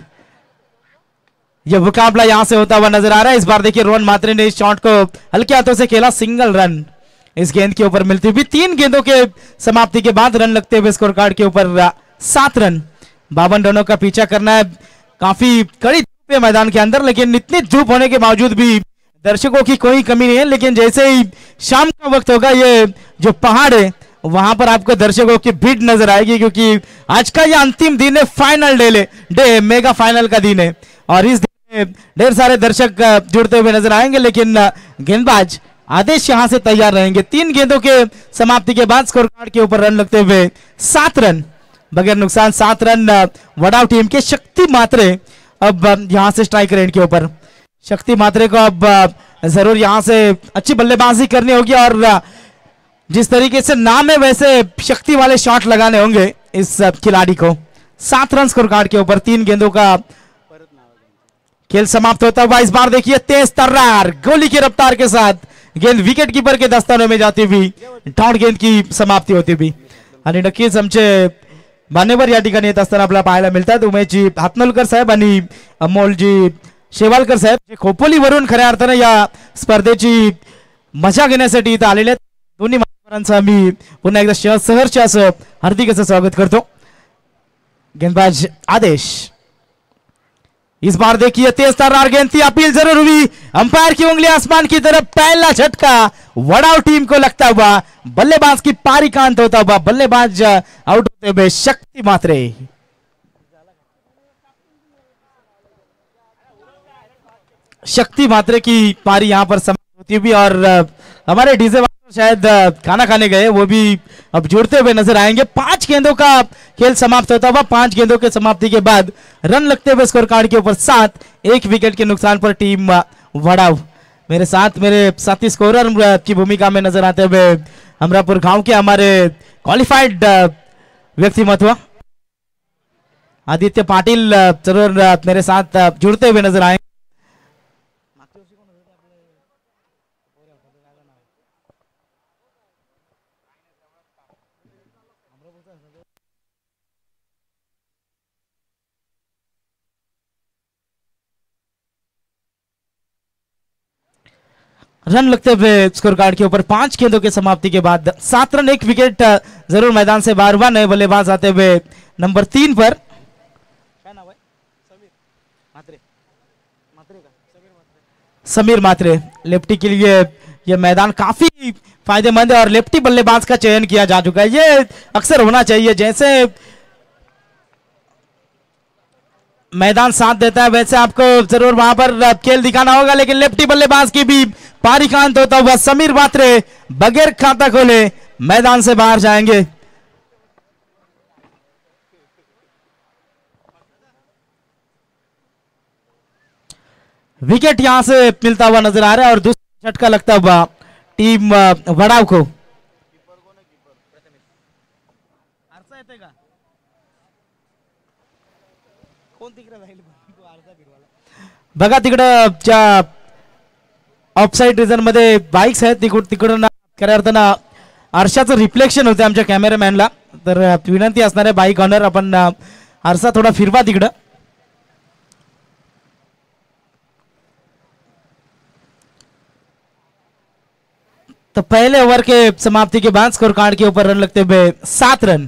यह मुकाबला यहां से होता हुआ नजर आ रहा है। इस बार देखिए रोहन मात्रे ने इस शॉट को हल्के हाथों से खेला, सिंगल रन इस गेंद के ऊपर मिलती हुई। 3 गेंदों के समाप्ति के बाद रन लगते हुए स्कोर कार्ड के ऊपर 7 रन। 52 रनों का पीछा करना है। काफी कड़ी धूप है मैदान के अंदर, लेकिन इतनी धूप होने के बावजूद भी दर्शकों की कोई कमी नहीं है। लेकिन जैसे ही शाम का वक्त होगा, ये जो पहाड़ है वहां पर आपको दर्शकों की भीड़ नजर आएगी, क्योंकि आज का यह अंतिम दिन है, फाइनल डे मेगा फाइनल का दिन है और इस दिन में ढेर सारे दर्शक जुड़ते हुए नजर आएंगे। लेकिन गेंदबाज आदेश यहां से तैयार रहेंगे। 3 गेंदों के समाप्ति के बाद स्कोर कार्ड के ऊपर रन लगते हुए 7 रन बगैर नुकसान। 7 रन वड़ाव टीम के। शक्ति मात्रे अब यहां से स्ट्राइक रेंज के ऊपर। शक्ति मात्रे को अब जरूर यहां से अच्छी बल्लेबाजी करनी होगी और जिस तरीके से नाम है वैसे शक्ति वाले शॉट लगाने होंगे इस खिलाड़ी को। 7 रन स्कोर कार्ड के ऊपर। 3 गेंदों का खेल समाप्त होता हुआ इस बार देखिए तेज तर्रार गोली की रफ्तार के साथ गेंद विकेट कीपर के दस्तानों में जाती हुई डॉट गेंद की समाप्ती होती हुई। आणि नक्कीच आमचे मान्यवर या ठिकाणी येत असताना आपल्याला पाहायला मिळतात उमेशजी हातनोलकर साहेब आणि अमोलजी शेवालकर साहेब, जे खोपोलीवरून खऱ्या अर्थाने या स्पर्धेची मजा घेण्यासाठी इथं आलेले आहेत। दोन्ही मान्यवरांचं आम्ही पुन्हा एकदा सहर्ष असं हार्दिक असं स्वागत करतो। गेंदबाज आदेश। इस बार देखिए तेज तर्रार गेंद थी, अपील जरूर हुई, अंपायर की उंगली आसमान की तरफ, पहला झटका वड़ाव टीम को लगता हुआ, बल्लेबाज की पारी का अंत होता हुआ, बल्लेबाज आउट होते हुए शक्ति मात्रे। शक्ति मात्रे की पारी यहां पर समाप्त होती हुई और हमारे डीजे शायद खाना खाने गए, वो भी अब जुड़ते हुए नजर आएंगे। 5 गेंदों का खेल समाप्त होता हुआ। 5 गेंदों के समाप्ति के बाद रन लगते हुए स्कोर कार्ड के ऊपर 7। 1 विकेट के नुकसान पर टीम वड़ाव। मेरे साथ मेरे साथी स्कोरर की भूमिका में नजर आते हुए अमरापुर गांव के हमारे क्वालिफाइड व्यक्तिमत्व आदित्य पाटिल जरूर मेरे साथ जुड़ते हुए नजर आएंगे। रन लगते हुए स्कोर कार्ड के ऊपर 5 गेंदों के समाप्ति के बाद 7 रन 1 विकेट जरूर मैदान से बाहर हुआ। नए बल्लेबाज आते हुए नंबर 3 पर समीर मात्रे। लेफ्टी के लिए यह मैदान काफी फायदेमंद है और लेफ्टी बल्लेबाज का चयन किया जा चुका है। ये अक्सर होना चाहिए, जैसे मैदान साथ देता है वैसे आपको जरूर वहां पर खेल दिखाना होगा। लेकिन लेफ्टी बल्लेबाज की भी पारिकांत होता हुआ समीर मात्रे बगैर खाता खोले मैदान से बाहर जाएंगे। विकेट यहां से मिलता हुआ नजर आ रहा है और दूसरा झटका लगता हुआ टीम वडाव को। बघा तिकडं ज्या ऑफसाईड रिझन मध्ये बाईक्स आहेत तिकडून खऱ्या अर्थानं आरशाचं रिफ्लेक्शन होते आमच्या कॅमेरामॅनला, तर विनंती असणार आहे बाईक ऑनर आपण आरसा थोडा फिरवा तिकडं। तो पहले ओवर के समाप्ति के बाद स्कोर कार्ड के ऊपर रन लगते हुए 7 रन।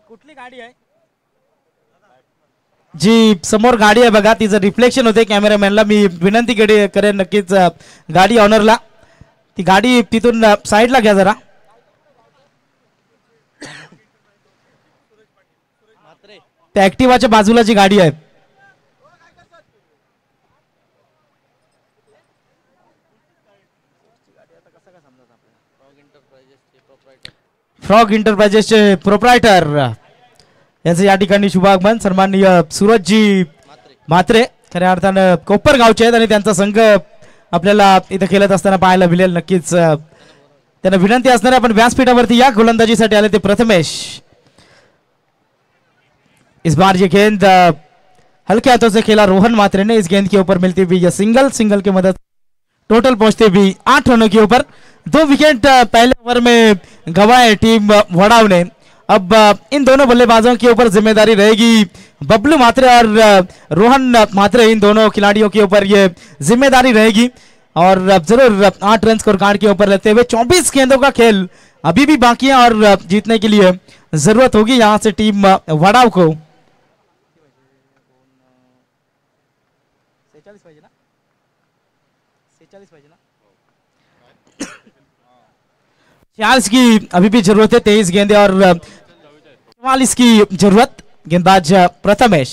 कुठली गाडी आहे जी समोर गाडी आहे बघा, तिचं रिफ्लेक्शन होते कॅमेरामॅनला। मी विनंती करेन नक्कीच गाडी ऑनरला ती गाडी तिथून साईडला घ्या जरा। त्या ऍक्टिवाच्या बाजूला जी गाडी आहे फ्रॉग इंटरप्राइजेसचे प्रोप्रायटर यांचं या ठिकाणी शुभागमन। सन्माननीय सूरजजी म्हात्रे खऱ्या अर्थानं कोपर गावचे आहेत आणि त्यांचा संघ आपल्याला इथे खेळत असताना पाहायला मिळेल। नक्कीच त्यांना विनंती असणार आहे आपण व्यासपीठावरती या गोलंदाजीसाठी आले ते प्रथमेश। इस बार ये गेंद हल्के हाथों से खेला रोहन मात्रे ने। इस गेंद के ऊपर मिलती हुई यह सिंगल की मदद टोटल पहुंचते भी 8 रनों के ऊपर। 2 विकेट पहले ओवर में गंवाए टीम वडाव ने। अब इन दोनों बल्लेबाजों के ऊपर जिम्मेदारी रहेगी बबलू मात्रे और रोहन मात्रे, इन दोनों खिलाड़ियों के ऊपर ये जिम्मेदारी रहेगी। और जरूर 8 रन स्कोर कार्ड के ऊपर लेते हुए 24 गेंदों का खेल अभी भी बाकी है और जीतने के लिए जरूरत होगी यहां से टीम वडाव को। 46 की अभी भी जरूरत है। 23 गेंदे और 44 की जरूरत। गेंदबाज प्रथमेश।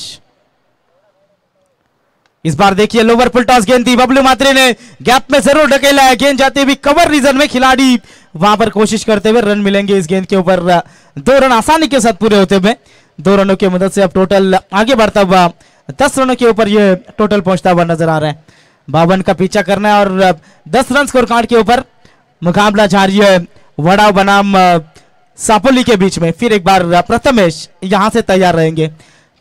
इस बार देखिए लोवर फुल टॉस गेंद थी, बबलू मात्रे ने गैप में जरूर ढकेला है। गेंद जाती हुई कवर रीजन में, खिलाड़ी वहां पर कोशिश करते हुए रन मिलेंगे। इस गेंद के ऊपर 2 रन आसानी के साथ पूरे होते हुए 2 रनों की मदद से अब टोटल आगे बढ़ता हुआ 10 रनों के ऊपर ये टोटल पहुंचता हुआ नजर आ रहा है। 52 का पीछा करना है और 10 रन स्कोर कार्ड के ऊपर मुकाबला जारी है वडाव बनाम सापोली के बीच में। फिर एक बार प्रथमेश यहां से तैयार रहेंगे।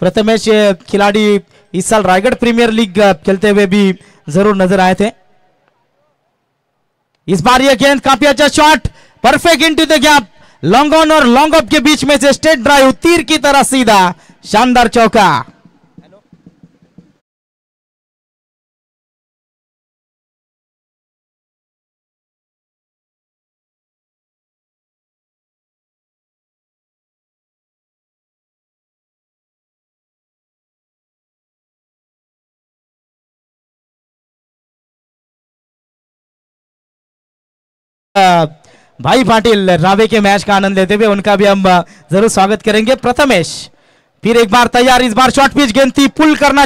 प्रथमेश खिलाड़ी इस साल रायगढ़ प्रीमियर लीग खेलते हुए भी जरूर नजर आए थे। इस बार यह गेंद काफी अच्छा shot, perfect into the gap, long on और लॉन्ग ऑफ के बीच में से स्ट्रेट ड्राइव, तीर की तरह सीधा, शानदार चौका। भाई पाटिल रावे के मैच का आनंद लेते हुए उनका भी हम जरूर स्वागत करेंगे। प्रथमेश फिर एक बार तैयार। इस बार शॉर्ट पिच गेंद थी, पुल करना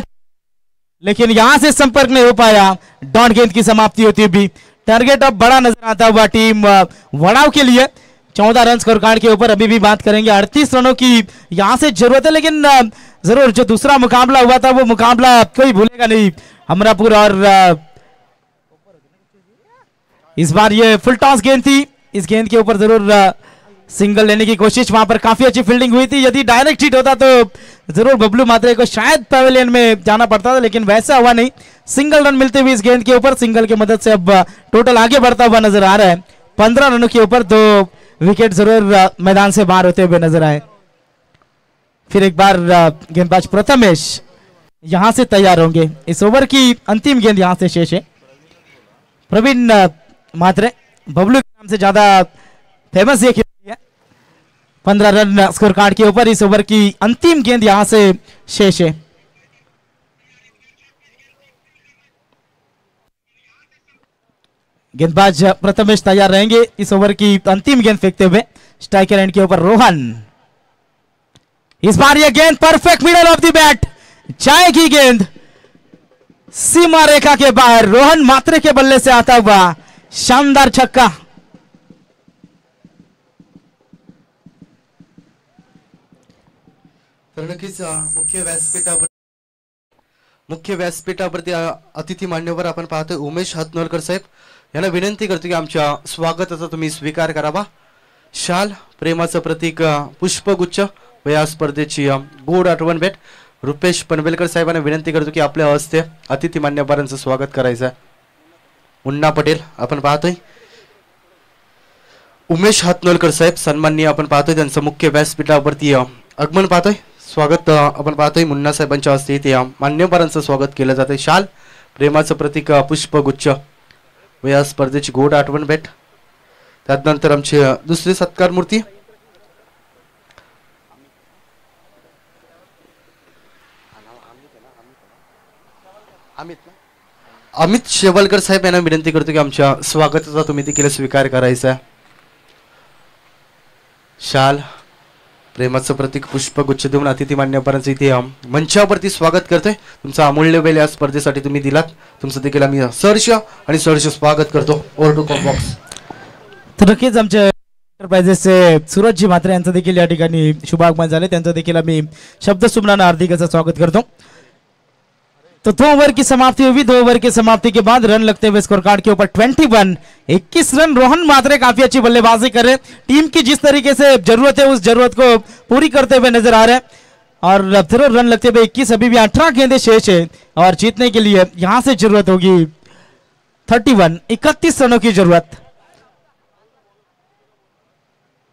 लेकिन यहां से संपर्क नहीं हो पाया। डॉट गेंद की समाप्ति होती भी टारगेट अब बड़ा नजर आता हुआ टीम वडाव के लिए। 14 रन स्कोर कार्ड के ऊपर अभी भी बात करेंगे। 38 रनों की यहां से जरूरत है, लेकिन जरूर जो दूसरा मुकाबला हुआ था वो मुकाबला कोई भूलेगा नहीं हमरापुर। और इस बार ये फुल टॉस गेंद थी, इस गेंद के ऊपर जरूर सिंगल लेने की कोशिश, वहां पर काफी अच्छी फील्डिंग हुई थी। यदि डायरेक्ट हिट होता तो जरूर बबलू मात्रे को शायद पवेलियन में जाना पड़ता था, लेकिन वैसा हुआ नहीं। सिंगल रन मिलते हुए इस गेंद के ऊपर, सिंगल की मदद से अब टोटल आगे बढ़ता हुआ नजर आ रहा है। 15 रनों के ऊपर 2 विकेट जरूर मैदान से बाहर होते हुए नजर आए। फिर एक बार गेंदबाज प्रथमेश यहां से तैयार होंगे। इस ओवर की अंतिम गेंद यहां से शेष है। प्रवीण मात्रे बबलू के नाम से ज्यादा फेमस ये खिलाड़ी है। 15 रन स्कोर कार्ड के ऊपर इस ओवर की अंतिम गेंद यहां से शेष है। गेंदबाज प्रथमेश तैयार रहेंगे इस ओवर की अंतिम गेंद फेंकते हुए। स्ट्राइकर एंड के ऊपर रोहन। इस बार यह गेंद perfect middle of the bat जाएगी। गेंद सीमा रेखा के बाहर रोहन मात्रे के बल्ले से आता हुआ शानदार छक्का। तर नक्कीच मुख्य व्यासपीठावरती अतिथी मान्यवर आपण पाहतोय उमेश हातनोलकर साहेब यांना विनंती करतो की आमच्या स्वागताचा तुम्ही स्वीकार करावा। शाल, प्रेमाचं प्रतीक, पुष्पगुच्छ व या स्पर्धेची गोड आठवण भेट रुपेश पनवेलकर साहेबांना विनंती करतो की आपल्या हस्ते अतिथी मान्यवरांचं स्वागत करायचं आहे। मुन्ना पटेल आपण पाहतोय, उमेश हातनोलकर साहेब सन्माननीय आपण पाहतोय त्यांचं मुख्य व्यासपीठावरती आगमन पाहतोय। स्वागत आपण पाहतोय मुन्ना साहेबांच्या हस्ते इथे मान्यवरांचं स्वागत केलं जातंय। शाल, प्रेमाचं प्रतीक, पुष्पगुच्छ व या स्पर्धेची गोड आठवण भेट। त्यानंतर आमचे दुसरे सत्कार मूर्ती अमित शेवलकर साहेब यांना विनंती करतो की आमच्या स्वागताचा तुम्ही देखील स्वीकार करायचा आहे। शाल, प्रेमाचं प्रतीक, पुष्पगुच्छ देऊन अतिथी मान्यवरांचं इथे मंचावरती स्वागत करतोय। तुमचा अमूल्य वेळ या स्पर्धेसाठी तुम्ही दिलात, तुमचं देखील आम्ही सहर्ष स्वागत करतो। ओव्हर टू कॉम्बॉक्स। तर नक्कीच आमच्या एंटरप्राइजेसचे सूरजजी मात्रे यांचं देखील या ठिकाणी शुभागमन झाले, त्यांचं देखील आम्ही शब्दसुमनानं हार्दिक असं स्वागत करतो। तो 2 ओवर की समाप्ति हुई। 2 ओवर की समाप्ति के बाद रन लगते हुए स्कोर कार्ड के ऊपर 21 रन। रोहन मात्रे काफी अच्छी बल्लेबाजी कर रहे, टीम की जिस तरीके से जरूरत है उस जरूरत को पूरी करते हुए नजर आ रहे हैं। और जरूर रन लगते हुए 21, अभी भी 18 गेंदें शेष है और जीतने के लिए यहां से जरूरत होगी 31 रनों की जरूरत।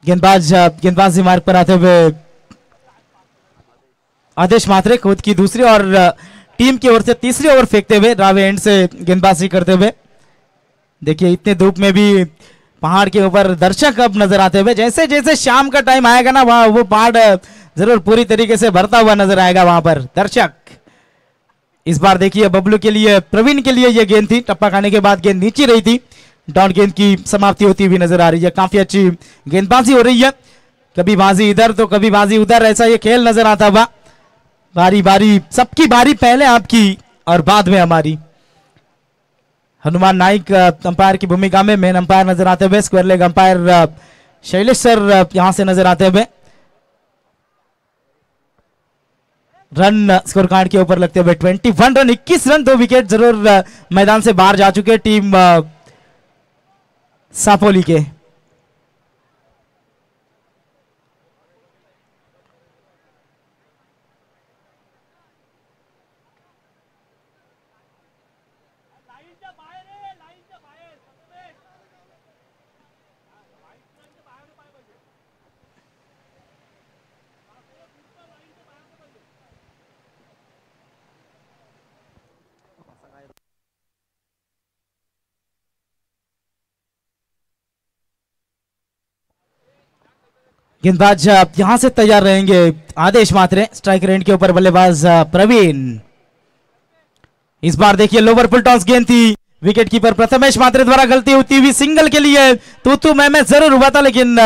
गेंदबाजी मार्ग पर आते हुए आदेश मात्रे खुद की दूसरी और टीम की ओर से तीसरी ओवर फेंकते हुए रावे एंड से गेंदबाजी करते हुए। देखिए इतने धूप में भी पहाड़ के ऊपर दर्शक अब नजर आते हुए। जैसे जैसे शाम का टाइम आएगा ना वहां वो पहाड़ जरूर पूरी तरीके से भरता हुआ नजर आएगा वहां पर दर्शक। इस बार देखिए बबलू के लिए, प्रवीण के लिए यह गेंद थी, टप्पा खाने के बाद गेंद नीचे रही थी, डाउन गेंद की समाप्ति होती हुई नजर आ रही है। काफी अच्छी गेंदबाजी हो रही है, कभी बाजी इधर तो कभी बाजी उधर, ऐसा ये खेल नजर आता हुआ। बारी बारी सबकी बारी, पहले आपकी और बाद में हमारी। हनुमान नाइक अंपायर की भूमिका में मेन अंपायर नजर आते हुए, square leg umpire Shailesh sir यहां से नजर आते हुए। रन स्कोर कार्ड के ऊपर लगते हुए 21 रन, 21 रन, 2 विकेट जरूर मैदान से बाहर जा चुके टीम सापोली के। गेंदबाज यहां से तैयार रहेंगे आदेश मात्रे, स्ट्राइक रेंज के ऊपर बल्लेबाज प्रवीण। इस बार देखिए लोअर फुल टॉस गेंद थी, विकेट कीपर प्रथमेश मात्रे द्वारा गलती होती हुई सिंगल के लिए तू मैं जरूर हुआ था, लेकिन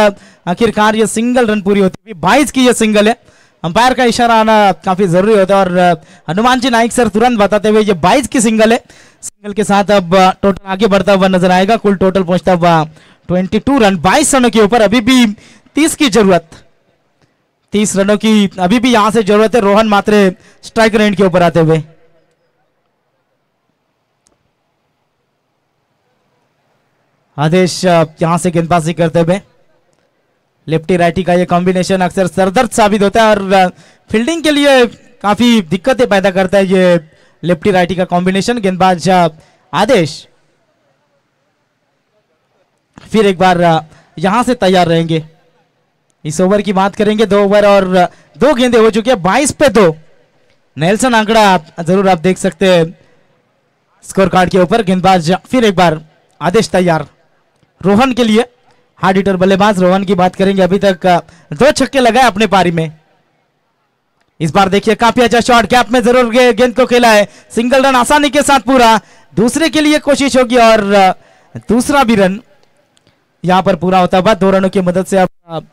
आखिरकार ये सिंगल रन पूरी होती हुई। 22 की ये सिंगल है, अंपायर का इशारा आना काफी जरूरी होता है और हनुमान जी नाइक सर तुरंत बताते हुए ये 22 की सिंगल है। सिंगल के साथ अब टोटल आगे बढ़ता हुआ नजर आएगा, कुल टोटल पहुंचता हुआ 22 रन। 22 रनों के ऊपर अभी भी 30 की जरूरत, 30 रनों की अभी भी यहां से जरूरत है रोहन मात्रे स्ट्राइक रेंज के ऊपर आते हुए। आदेश यहां से गेंदबाजी करते हुए, लेफ्टी राइटी का ये कॉम्बिनेशन अक्सर सरदर्द साबित होता है और फील्डिंग के लिए काफी दिक्कतें पैदा करता है ये लेफ्टी राइटी का कॉम्बिनेशन। गेंदबाज आदेश फिर एक बार यहां से तैयार रहेंगे। इस ओवर की बात करेंगे, 2 ओवर और 2 गेंदें हो चुकी है, 22 पे 2। नेल्सन आंकड़ा जरूर आप देख सकते हैं स्कोर कार्ड के ऊपर। गेंदबाज फिर एक बार आदेश तैयार रोहन के लिए। हार्ड हिटर बल्लेबाज रोहन की बात करेंगे, अभी तक 2 छक्के लगाए अपने पारी में। इस बार देखिए काफी अच्छा शॉट, गैप में जरूर गेंद को खेला है, सिंगल रन आसानी के साथ पूरा। दूसरे के लिए कोशिश होगी और दूसरा भी रन यहां पर पूरा होता हुआ 2 रनों की मदद से अब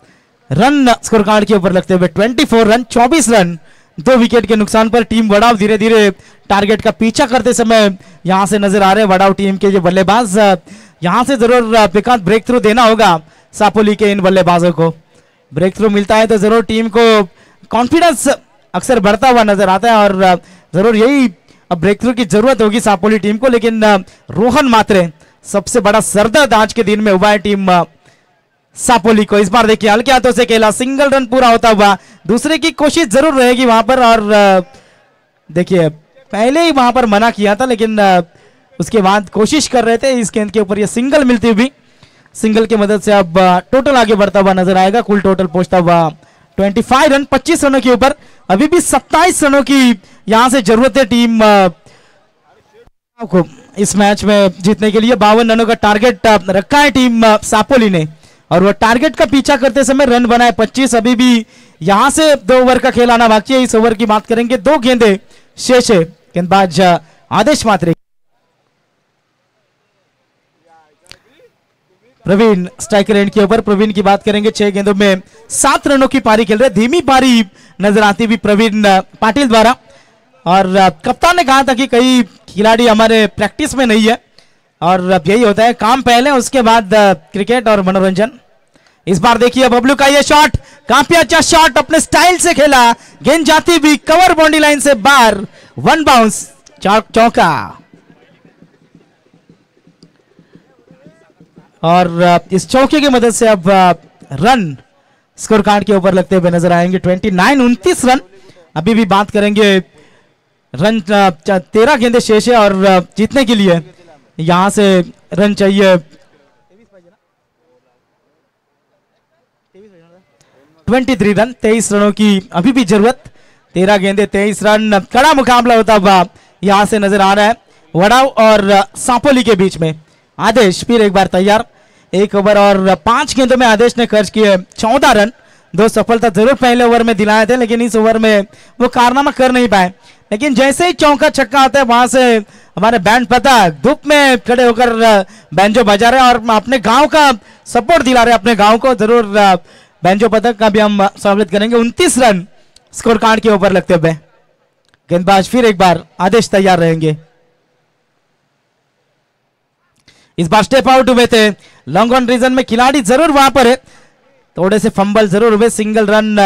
रन स्कोर कार्ड के ऊपर लगते हुए 24 रन 24 रन 2 विकेट के नुकसान पर टीम वडाव धीरे धीरे टारगेट का पीछा करते समय यहां से नजर आ रहे हैं वडाव टीम के ये बल्लेबाज। यहां से जरूर बेकांत ब्रेक थ्रू देना होगा सापोली के इन बल्लेबाजों को। ब्रेक थ्रू मिलता है तो जरूर टीम को कॉन्फिडेंस अक्सर बढ़ता हुआ नजर आता है और जरूर यही अब ब्रेक थ्रू की जरूरत होगी सापोली टीम को। लेकिन रोहन मात्रे सबसे बड़ा सरदर्द आज के दिन में हुआ है टीम सापोली को। इस बार देखिए हल्के हाथों से खेला, सिंगल रन पूरा होता हुआ, दूसरे की कोशिश जरूर रहेगी वहां पर। और देखिए पहले ही वहां पर मना किया था लेकिन उसके बाद कोशिश कर रहे थे इस गेंद के ऊपर ये सिंगल मिलती हुई। सिंगल की मदद से अब टोटल आगे बढ़ता हुआ नजर आएगा, कुल टोटल पहुंचता हुआ 25 रन 25 रनों के ऊपर। अभी भी 27 रनों की यहां से जरूरत है टीम को इस मैच में जीतने के लिए। 52 रनों का टारगेट रखा है टीम सापोली ने और वो टारगेट का पीछा करते समय रन बनाए 25। अभी भी यहां से 2 ओवर का खेल आना बाकी है। इस ओवर की बात करेंगे, 2 गेंदे शेष है। गेंदबाज आदेश मात्रे, प्रवीण स्ट्राइकर एंड के ऊपर। प्रवीण की बात करेंगे, 6 गेंदों में 7 रनों की पारी खेल रहे, धीमी पारी नजर आती हुई प्रवीण पाटिल द्वारा। और कप्तान ने कहा था कि कई खिलाड़ी हमारे प्रैक्टिस में नहीं है और अब यही होता है, काम पहले उसके बाद क्रिकेट और मनोरंजन। इस बार देखिए बबलू का ये शॉट, काफी अच्छा शॉट, अपने स्टाइल से खेला, गेंद जाती भी कवर बाउंड्री लाइन से बाहर, 1 बाउंस, चौका। और इस चौके की मदद से अब रन स्कोर कार्ड के ऊपर लगते हुए नजर आएंगे। 29 रन। अभी भी बात करेंगे रन 13 गेंदे शेष है और जीतने के लिए यहां से रन चाहिए 23 रन। 23 रनों की अभी भी जरूरत, 13 गेंदे 23 रन। कड़ा मुकाबला होता हुआ यहां से नजर आ रहा है वडाव और सापोली के बीच में। आदेश फिर एक बार तैयार, 1 ओवर और 5 गेंदों में आदेश ने खर्च किए 14 रन। 2 सफलता जरूर पहले ओवर में दिलाए थे लेकिन इस ओवर में वो कारनामा कर नहीं पाए। लेकिन जैसे ही चौका छक्का आता है वहां से हमारे बैंड पता धूप में खड़े होकर बैंजो बजा रहे और अपने गांव का सपोर्ट दिला रहे अपने गांव को। जरूर बैंजो पदक का भी हम स्वागत करेंगे। 29 रन स्कोर कार्ड के ऊपर लगते हुए। गेंदबाज फिर एक बार आदेश तैयार रहेंगे। इस बार स्टेप आउट हुए थे, लॉन्ग ऑन रीजन में खिलाड़ी जरूर वहां पर है, थोड़े से फंबल जरूर हुए, सिंगल रन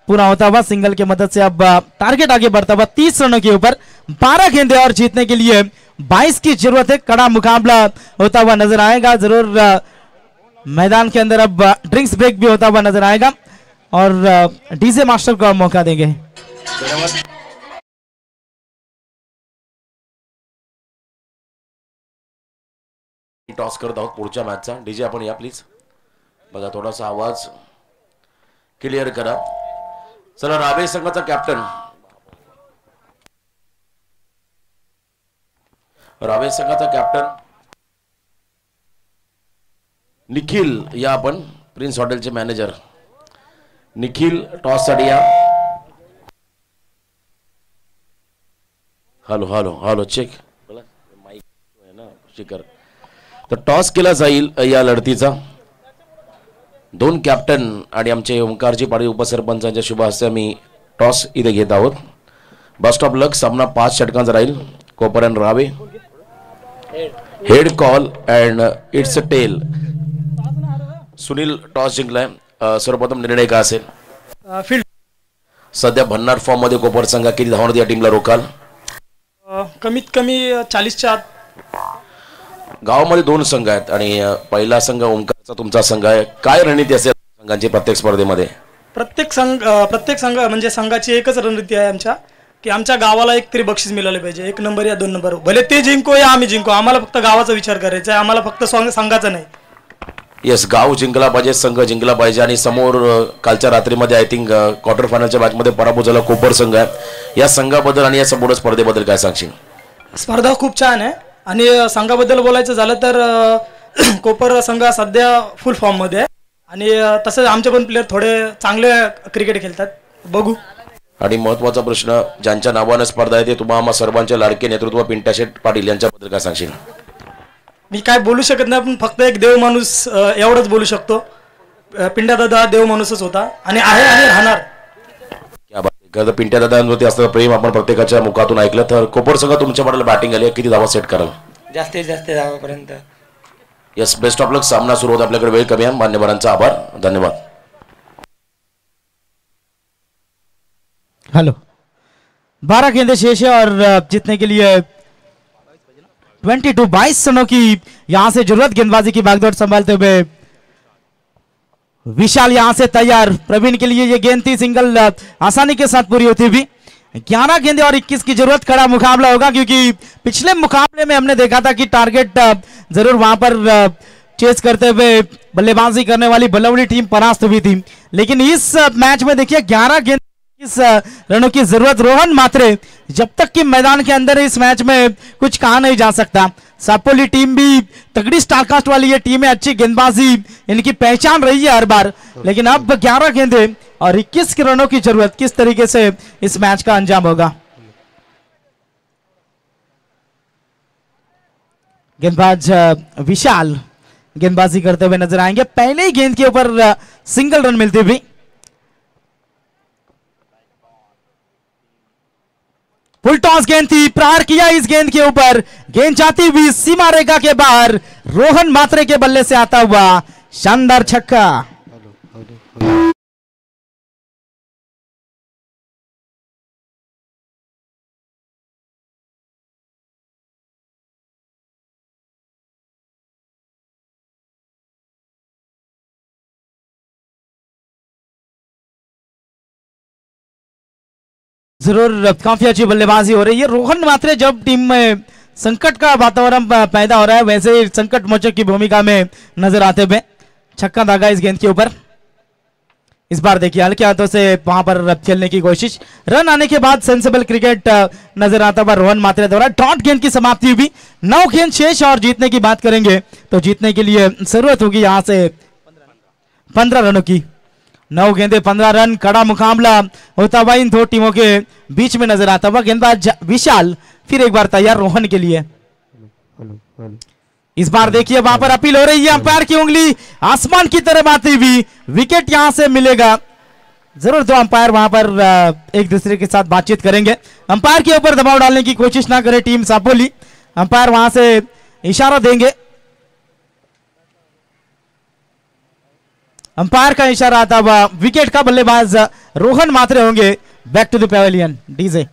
पूरा होता हुआ। सिंगल की मदद से अब टारगेट आगे बढ़ता हुआ 30 रनों के ऊपर। 12 गेंदे और जीतने के लिए 22 की जरूरत है। कड़ा मुकाबला होता हुआ नजर आएगा। जरूर मैदान के अंदर अब ड्रिंक्स ब्रेक भी होता हुआ नजर आएगा और डीजे मास्टर को मौका देंगे। टॉस करत आहोत पुढच्या मॅचचा। डीजे आपण या प्लीज, बघा थोडासा आवाज क्लिअर करा। चला रावे संघाचा कॅप्टन, रावे संघाचा कॅप्टन निखिल या आपण, प्रिन्स हॉटेलचे मॅनेजर निखिल टॉस साठी या। Hello hello hello check, mic आहे ना स्पीकर। तर टॉस केला जाईल या लढतीचा। 2 कॅप्टन आणि आमचे ओंकारजी पाटील उपसरपंचांच्या शुभ हस्ते आम्ही टॉस इथे घेत आहोत। Best of luck. सामना 5 षटकांचा राहील। कोपर अँड रावे, head call and it's a tail. Sunil toss जिंकलाय, सर्वप्रथम निर्णय का असेल? फील्ड सध्या भन्नाट फॉर्म मध्ये कोपर संघ किती धावांवर या टीमला रोकाल? कमीत कमी 40च्या आत। गावामध्ये 2 संघ आहेत आणि पहिला संघ ओंकारचा तुमचा संघ आहे। काय रणनीती असेल संघांची प्रत्येक स्पर्धेमध्ये? प्रत्येक संघ म्हणजे संघाची एकच रणनीती आहे आमच्या, की आमच्या गावाला एक तरी बक्षीस मिळाले पाहिजे, 1 नंबर या 2 नंबर, भले ते जिंको या आम्ही जिंको, आम्हाला फक्त गावाचा विचार करायचा आहे, आम्हाला फक्त संघाचा नाही। येस, गाव जिंकला पाहिजे, संघ जिंकला पाहिजे. आणि समोर कालच्या रात्रीमध्ये आय थिंक क्वार्टर फायनलच्या मॅचमध्ये पराभव झाला कोपर संघ आहे. या संघाबद्दल आणि या संपूर्ण स्पर्धेबद्दल काय सांगशील? स्पर्धा खूप छान आहे आणि संघाबद्दल बोलायचं झालं तर कोपर संघ सध्या फुल फॉर्ममध्ये आहे आणि तसंच आमचे पण प्लेयर थोडे चांगले क्रिकेट खेळतात. बघू. आणि महत्त्वाचा प्रश्न, ज्यांच्या नावानं स्पर्धा आहे ते तुम्हा आम्हा सर्वांचे लाडके नेतृत्व पिंट्या शेठ पाटील यांच्याबद्दल काय सांगशील? मी काय बोलू शकत नाही, पण फक्त एक देव माणूस एवढंच बोलू शकतो. पिंट्या दादा देव माणूसच होता आणि आहे आणि राहणार. क्या बात आहे. खरं तर पिंट्या दादांवरती असलेलं प्रेम आपण प्रत्येकाच्या मुखातून ऐकलं. तर कोपर संघ तुमच्या मॉडेल बॅटिंग आली, किती धावा सेट कराल? जास्तीत जास्त धावापर्यंत. Yes, best of luck. सामना सुरू होता, आपल्याकडे वेळ कमी आहे. मान्यवरांचा आभार, धन्यवाद. हेलो, 12 गेंदें शेष है और जीतने के लिए 22 रनों की यहां से जरूरत गेंदबाजी की भागदौड़ संभालते हुए विशाल यहां से तैयार. प्रवीण के लिए ये गेंद थी, सिंगल आसानी के साथ पूरी होती हुई. 11 गेंदें और 21 की जरूरत. कड़ा मुकाबला होगा क्योंकि पिछले मुकाबले में हमने देखा था कि टारगेट जरूर वहां पर चेस करते हुए बल्लेबाजी करने वाली बलौड़ी टीम परास्त हुई थी, लेकिन इस मैच में देखिए 11 गेंद इस रनों की जरूरत. रोहन मात्रे जब तक कि मैदान के अंदर इस मैच में कुछ कहा नहीं जा सकता. सापोली टीम भी तगड़ी स्टारकास्ट वाली ये टीम है, अच्छी गेंदबाजी इनकी पहचान रही है हर बार, लेकिन अब 11 गेंदें और 21 रनों की जरूरत. किस तरीके से इस मैच का अंजाम होगा? गेंदबाज विशाल गेंदबाजी करते हुए नजर आएंगे. पहले ही गेंद के ऊपर सिंगल रन मिलती हुई. फुल टॉस गेंद थी, प्रहार किया इस गेंद के ऊपर. गेंद जाती हुई सीमा रेखा के बाहर. रोहन मात्रे के बल्ले से आता हुआ शानदार छक्का. जरूर काफी अच्छी बल्लेबाजी हो रही है. रोहन मात्रे जब टीम में संकट का वातावरण पैदा हो रहा है वैसे ही संकट मोचक की भूमिका में नजर आते हुए छक्का दागा इस गेंद के ऊपर. इस बार देखिए हल्के हाथों से वहां पर खेलने की कोशिश. रन आने के बाद सेंसेबल क्रिकेट नजर आता हुआ रोहन मात्रे द्वारा. डॉट गेंद की समाप्ति हुई. 9 गेंद शेष और जीतने की बात करेंगे तो जीतने के लिए जरूरत होगी यहां से 15 रनों की. 9 गेंदे 15 रन. कड़ा मुकाबला होता हुआ इन दो टीमों के बीच में नजर आता हुआ. गेंदबाज विशाल फिर एक बार तैयार रोहन के लिए. इस बार देखिए वहां पर अपील हो रही है. अंपायर की उंगली आसमान की तरफ आती हुई. विकेट यहां से मिलेगा. जरूर तो अंपायर वहां पर एक दूसरे के साथ बातचीत करेंगे. अंपायर के ऊपर दबाव डालने की कोशिश ना करे टीम सापोली. अंपायर वहां से इशारा देंगे. अंपायर का इशारा आता हुआ विकेट का बल्लेबाज रोहन मात्रे होंगे. Back to the pavilion DJ.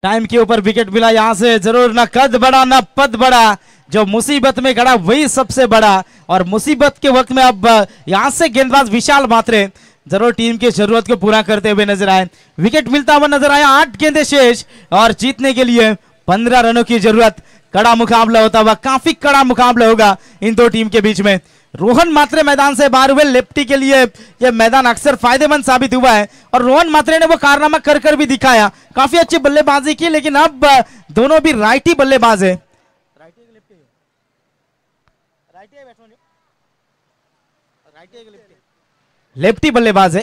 Time के ऊपर विकेट मिला. यहां से जरूर ना कद बड़ा ना पद बड़ा. जो मुसीबत में खड़ा वही सबसे बड़ा. और मुसीबत के वक्त में अब यहां से गेंदबाज विशाल मात्रे जरूर टीम की जरूरत को पूरा करते हुए नजर आए. विकेट मिलता हुआ नजर आया. 8 गेंदें शेष और जीतने के लिए 15 रनों की जरूरत. कड़ा मुकाबला होता हुआ. काफी कड़ा मुकाबला होगा इन दो टीम के बीच में. रोहन मात्रे मैदान से बाहर हुए. लेफ्टी के लिए यह मैदान अक्सर फायदेमंद साबित हुआ है और रोहन मात्रे ने वो कारनामा कर कर भी दिखाया. काफी अच्छी बल्लेबाजी की, लेकिन अब दोनों भी राइटी बल्लेबाज है. लेफ्टी बल्लेबाज है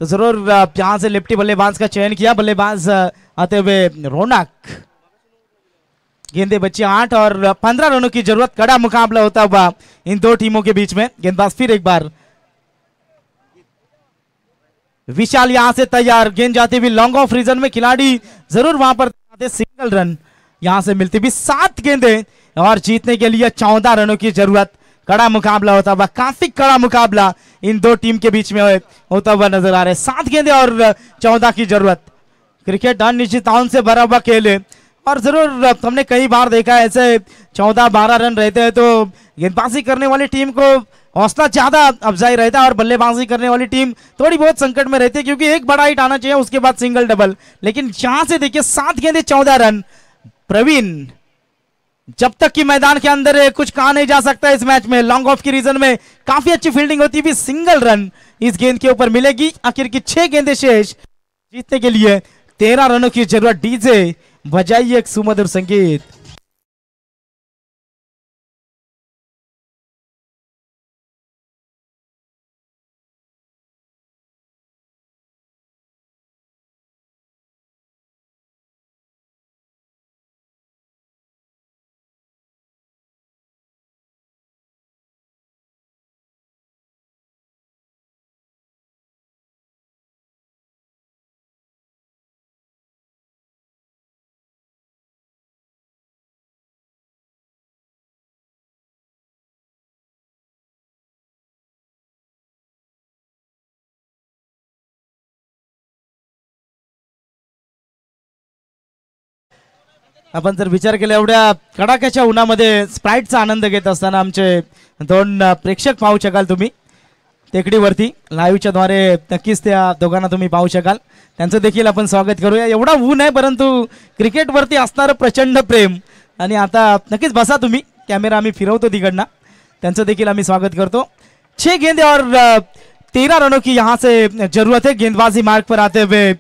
तो जरूर यहां से लेफ्टी बल्लेबाज का चयन किया. बल्लेबाज आते हुए रौनक. गेंदे बच्चे 8 और 15 रनों की जरूरत. कड़ा मुकाबला होता हुआ इन दो टीमों के बीच में. गेंदबाज फिर एक बार. 9 गेंदे 15 रन. 15 रनों की जरूरत. कड़ा मुकाबला होता हुआ इन दो टीमों के बीच में. गेंदबाज फिर एक बार. 9 गेंदे 15 रन. 15 रनों की जरूरत. कड़ा मुकाबला होता हुआ इन दो टीमों के बीच में. गेंदबाज फिर एक बार. विशाल यहां से तैयार, गेंद जाती हुई लॉन्ग ऑफ रीजन में, खिलाड़ी जरूर वहां पर सिंगल रन यहां से मिलती भी। 7 गेंदें और जीतने के लिए 14 रनों की जरूरत। कड़ा मुकाबला होता हुआ, काफी कड़ा मुकाबला इन दो टीम के बीच में होता हुआ नजर आ रहा है। 7 गेंदें और 14 की जरूरत। क्रिकेट अनिश्चितताओं से भरा हुआ खेल है और जरूर हमने कई बार देखा है ऐसे 14-12 रन रहते हैं तो गेंदबाजी करने वाली टीम को हौसला ज्यादा अफजाई रहता है और बल्लेबाजी करने वाली टीम थोड़ी बहुत संकट में रहती है क्योंकि एक बड़ा हिट आना चाहिए, उसके बाद सिंगल डबल। लेकिन यहां से देखिए 7 गेंदें 14 रन। प्रवीण, जब तक कि मैदान के अंदर है कुछ कहा नहीं जा सकता इस मैच में। लॉन्ग ऑफ की रीजन में काफी अच्छी फील्डिंग होती भी, सिंगल रन इस गेंद के ऊपर मिलेगी। आखिर की 6 गेंदें शेष, जीतने के लिए 13 रनों की जरूरत। डीजे बजाइए एक सुमधुर संगीत। आपण जर विचार केला एवढ्या कडाक्याच्या उन्हामध्ये स्प्राईटचा आनंद घेत असताना आमचे 2 प्रेक्षक पाहू शकाल तुम्ही टेकडीवरती लाईव्हच्या द्वारे। नक्कीच त्या दोघांना तुम्ही पाहू शकाल, त्यांचं देखील आपण स्वागत करूया। एवढा ऊन आहे परंतु क्रिकेटवरती असणारं प्रचंड प्रेम। आणि आता नक्कीच बसा तुम्ही, कॅमेरा आम्ही फिरवतो तिकडनं, त्यांचं देखील आम्ही स्वागत करतो। 6 गेंदे और 13 रनों की यहाँ से जरूरत है गेंदबाजी मार्ग पर आते हुए।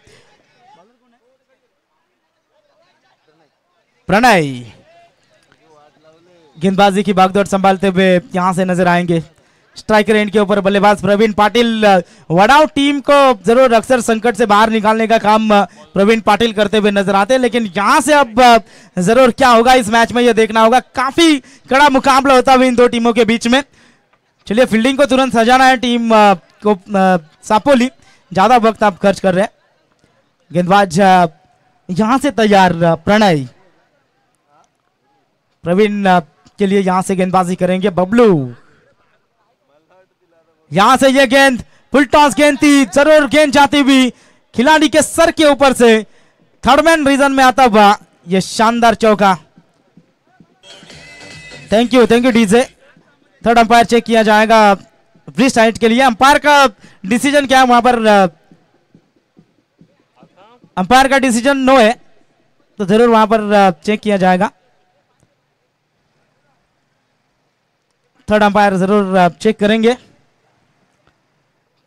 प्रणय गेंदबाजी की भागदौड़ संभालते हुए यहां से नजर आएंगे। स्ट्राइकर एंड के ऊपर बल्लेबाज प्रवीण पाटिल। वडाव टीम को जरूर अक्सर संकट से बाहर निकालने का काम प्रवीण पाटिल करते हुए नजर आते हैं, लेकिन यहां से अब जरूर क्या होगा इस मैच में यह देखना होगा। काफी कड़ा मुकाबला होता हुआ इन दो टीमों के बीच में। चलिए फील्डिंग को तुरंत सजाना है टीम को। सापोली ज्यादा वक्त आप खर्च कर रहे हैं। गेंदबाज यहां से तैयार प्रणय। प्रवीण के लिए यहां से गेंदबाजी करेंगे बबलू। यहां से ये गेंद फुल टॉस गेंद थी, जरूर गेंद जाती हुई खिलाड़ी के सर के ऊपर से। थर्ड मैन रीजन में आता हुआ ये शानदार चौका। Thank you DJ. Third umpire check किया जाएगा ब्रिस्ट हाइट के लिए। अंपायर का डिसीजन क्या है वहां पर? अंपायर का डिसीजन नो है, तो जरूर वहां पर चेक किया जाएगा। थर्ड अंपायर जरूर चेक करेंगे।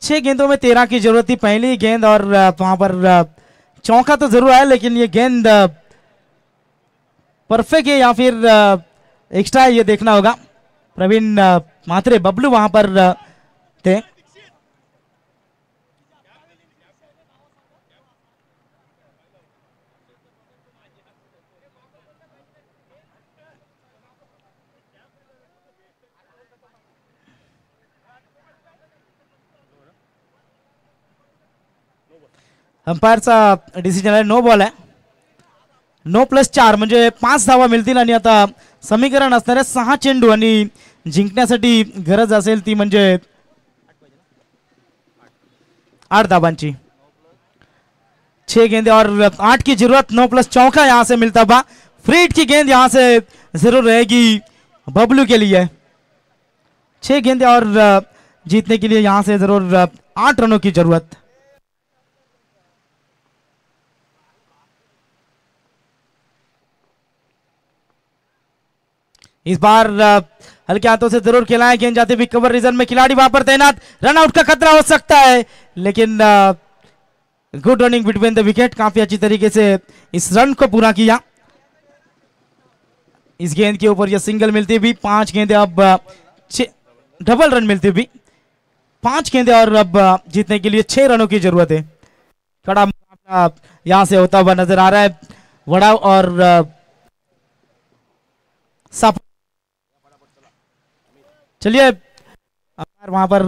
6 गेंदों में 13 की जरूरत थी। पहली गेंद और वहां पर चौका तो जरूर आया, लेकिन ये गेंद परफेक्ट है या फिर एक्स्ट्रा है ये देखना होगा। प्रवीण मात्रे बबलू वहां पर थे। अंपायरचा डिसिजन आहे नो बॉल आहे। 9+4 म्हणजे 5 धावा मिळतील आणि आता समीकरण असणार आहे 6 चेंडू आणि जिंकण्यासाठी गरज असेल ती म्हणजे 8 धावांची। 6 गेंदें और 8 की जरूरत। 9+ चौका यहां से मिलता हुआ। फ्री हिट की गेंद यहां से जरूर रहेगी बबलू के लिए। 6 गेंदें और जीतने के लिए यहां से जरूर 8 रनों की जरूरत। इस बार हल्के हाथों से जरूर खिलाएं। गेंद जाते हुए कवर रीजन में, खिलाड़ी वहां पर तैनात। रन आउट का खतरा हो सकता है, लेकिन good running between the wicket. काफी अच्छी तरीके से इस रन को पूरा किया। इस गेंद के ऊपर यह सिंगल मिलती हुई। 5 गेंदें अब डबल रन मिलती हुई। 5 गेंदें और अब जीतने के लिए 6 रनों की जरूरत है। कड़ा मुकाबला यहां से होता हुआ नजर आ रहा है। वड़ाव और चलिए वहां पर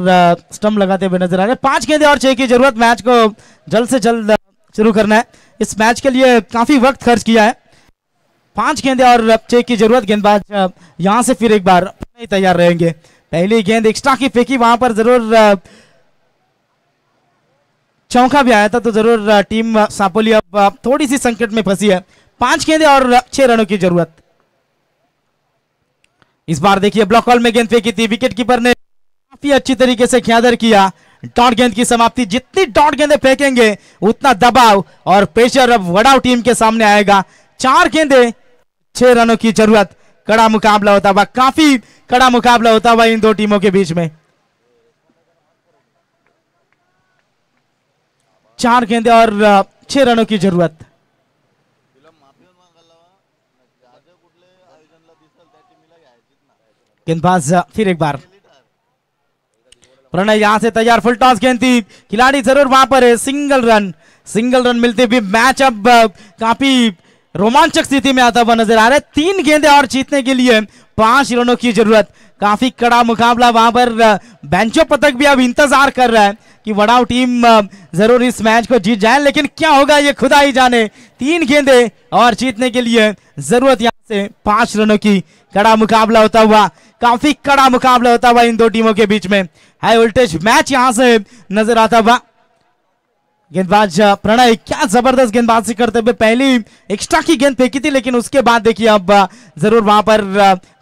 स्टंप लगाते हुए नजर आ रहे हैं। 5 गेंदें और 6 की जरूरत, मैच को जल्द से जल्द शुरू करना है। इस मैच के लिए काफी वक्त खर्च किया है। 5 गेंदें और 6 की जरूरत। गेंदबाज यहां से फिर एक बार नहीं तैयार रहेंगे। पहली गेंद एक्स्ट्रा की फेंकी, वहां पर जरूर चौका भी आया था, तो जरूर टीम सापोली अब थोड़ी सी संकट में फंसी है। 5 गेंदें और 6 रनों की जरूरत। इस बार देखिए ब्लॉक हॉल में गेंद फेंकी थी, विकेट कीपर ने काफी अच्छी तरीके से ख्यादर किया। डॉट गेंद की समाप्ति, जितनी डॉट गेंदें फेंकेंगे उतना दबाव और प्रेशर अब वडाव टीम के सामने आएगा। 4 गेंदें 6 रनों की जरूरत। कड़ा मुकाबला होता हुआ, काफी कड़ा मुकाबला होता हुआ इन दो टीमों के बीच में। 4 गेंदें और 6 रनों की जरूरत। गेंदबाज फिर एक बार, प्रणय यहां से तैयार, फुल टॉस गेंद थी, खिलाड़ी जरूर वहां पर है। सिंगल रन मिलते भी मैच अब काफी रोमांचक स्थिति में आता हुआ नजर आ रहा है। 3 गेंदें और जीतने के लिए 5 रनों की जरूरत। काफी कड़ा मुकाबला, वहां पर बेंचो पतक भी अब इंतजार कर रहा है कि वडाव टीम जरूर इस मैच को जीत जाए, लेकिन क्या होगा ये खुदा ही जाने। 3 गेंदें और जीतने के लिए जरूरत यहां से 5 रनों की। कड़ा मुकाबला होता हुआ, काफी कड़ा मुकाबला होता हुआ इन दो टीमों के बीच में। हाई वोल्टेज मैच यहां से नजर आता हुआ। गेंदबाज प्रणय क्या जबरदस्त गेंदबाजी करते हुए पहली एक्स्ट्रा की गेंद फेंकी थी, लेकिन उसके बाद देखिए अब जरूर वहां पर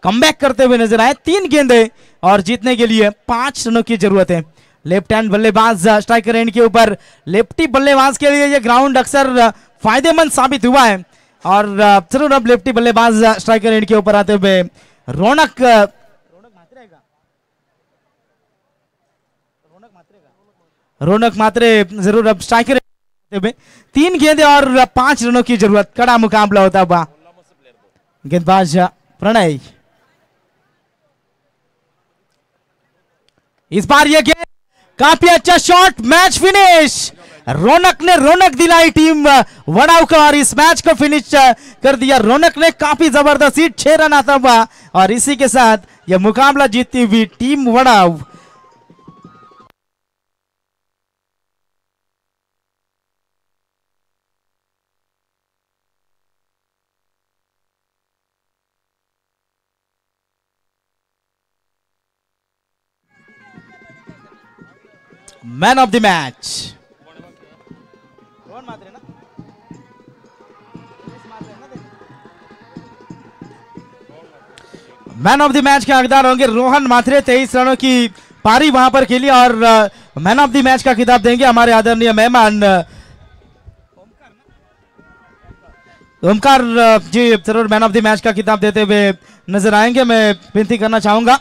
कमबैक करते हुए नजर आए। 3 गेंदें और जीतने के लिए 5 रनों की जरूरत है। लेफ्ट हैंड बल्लेबाज स्ट्राइकर एंड के ऊपर, लेफ्टी बल्लेबाज के लिए ये ग्राउंड अक्सर फायदेमंद साबित हुआ है और जरूर अब लेफ्टी बल्लेबाज स्ट्राइकर एंड के ऊपर आते हुए रौनक मात्रे जरूर अब स्ट्राइकर। 3 गेंदें और 5 रनों की जरूरत। कड़ा मुकाबला होता हुआ। गेंदबाज प्रणय, इस बार यह गेंद काफी अच्छा शॉट, मैच फिनिश। रौनक ने रौनक दिलाई टीम वडाव का और इस मैच को फिनिश कर दिया। रौनक ने काफी जबरदस्त 6 रन आता हुआ और इसी के साथ यह मुकाबला जीतती हुई टीम वडाव। Man of the match, man of the match के हकदार होंगे रोहन माथुरे। 23 रनों की पारी वहां पर खेली और मैन ऑफ द मैच का खिताब देंगे हमारे आदरणीय मेहमान ओमकार जी। जरूर मैन ऑफ द मैच का खिताब देते हुए नजर आएंगे। मैं विनती करना चाहूंगा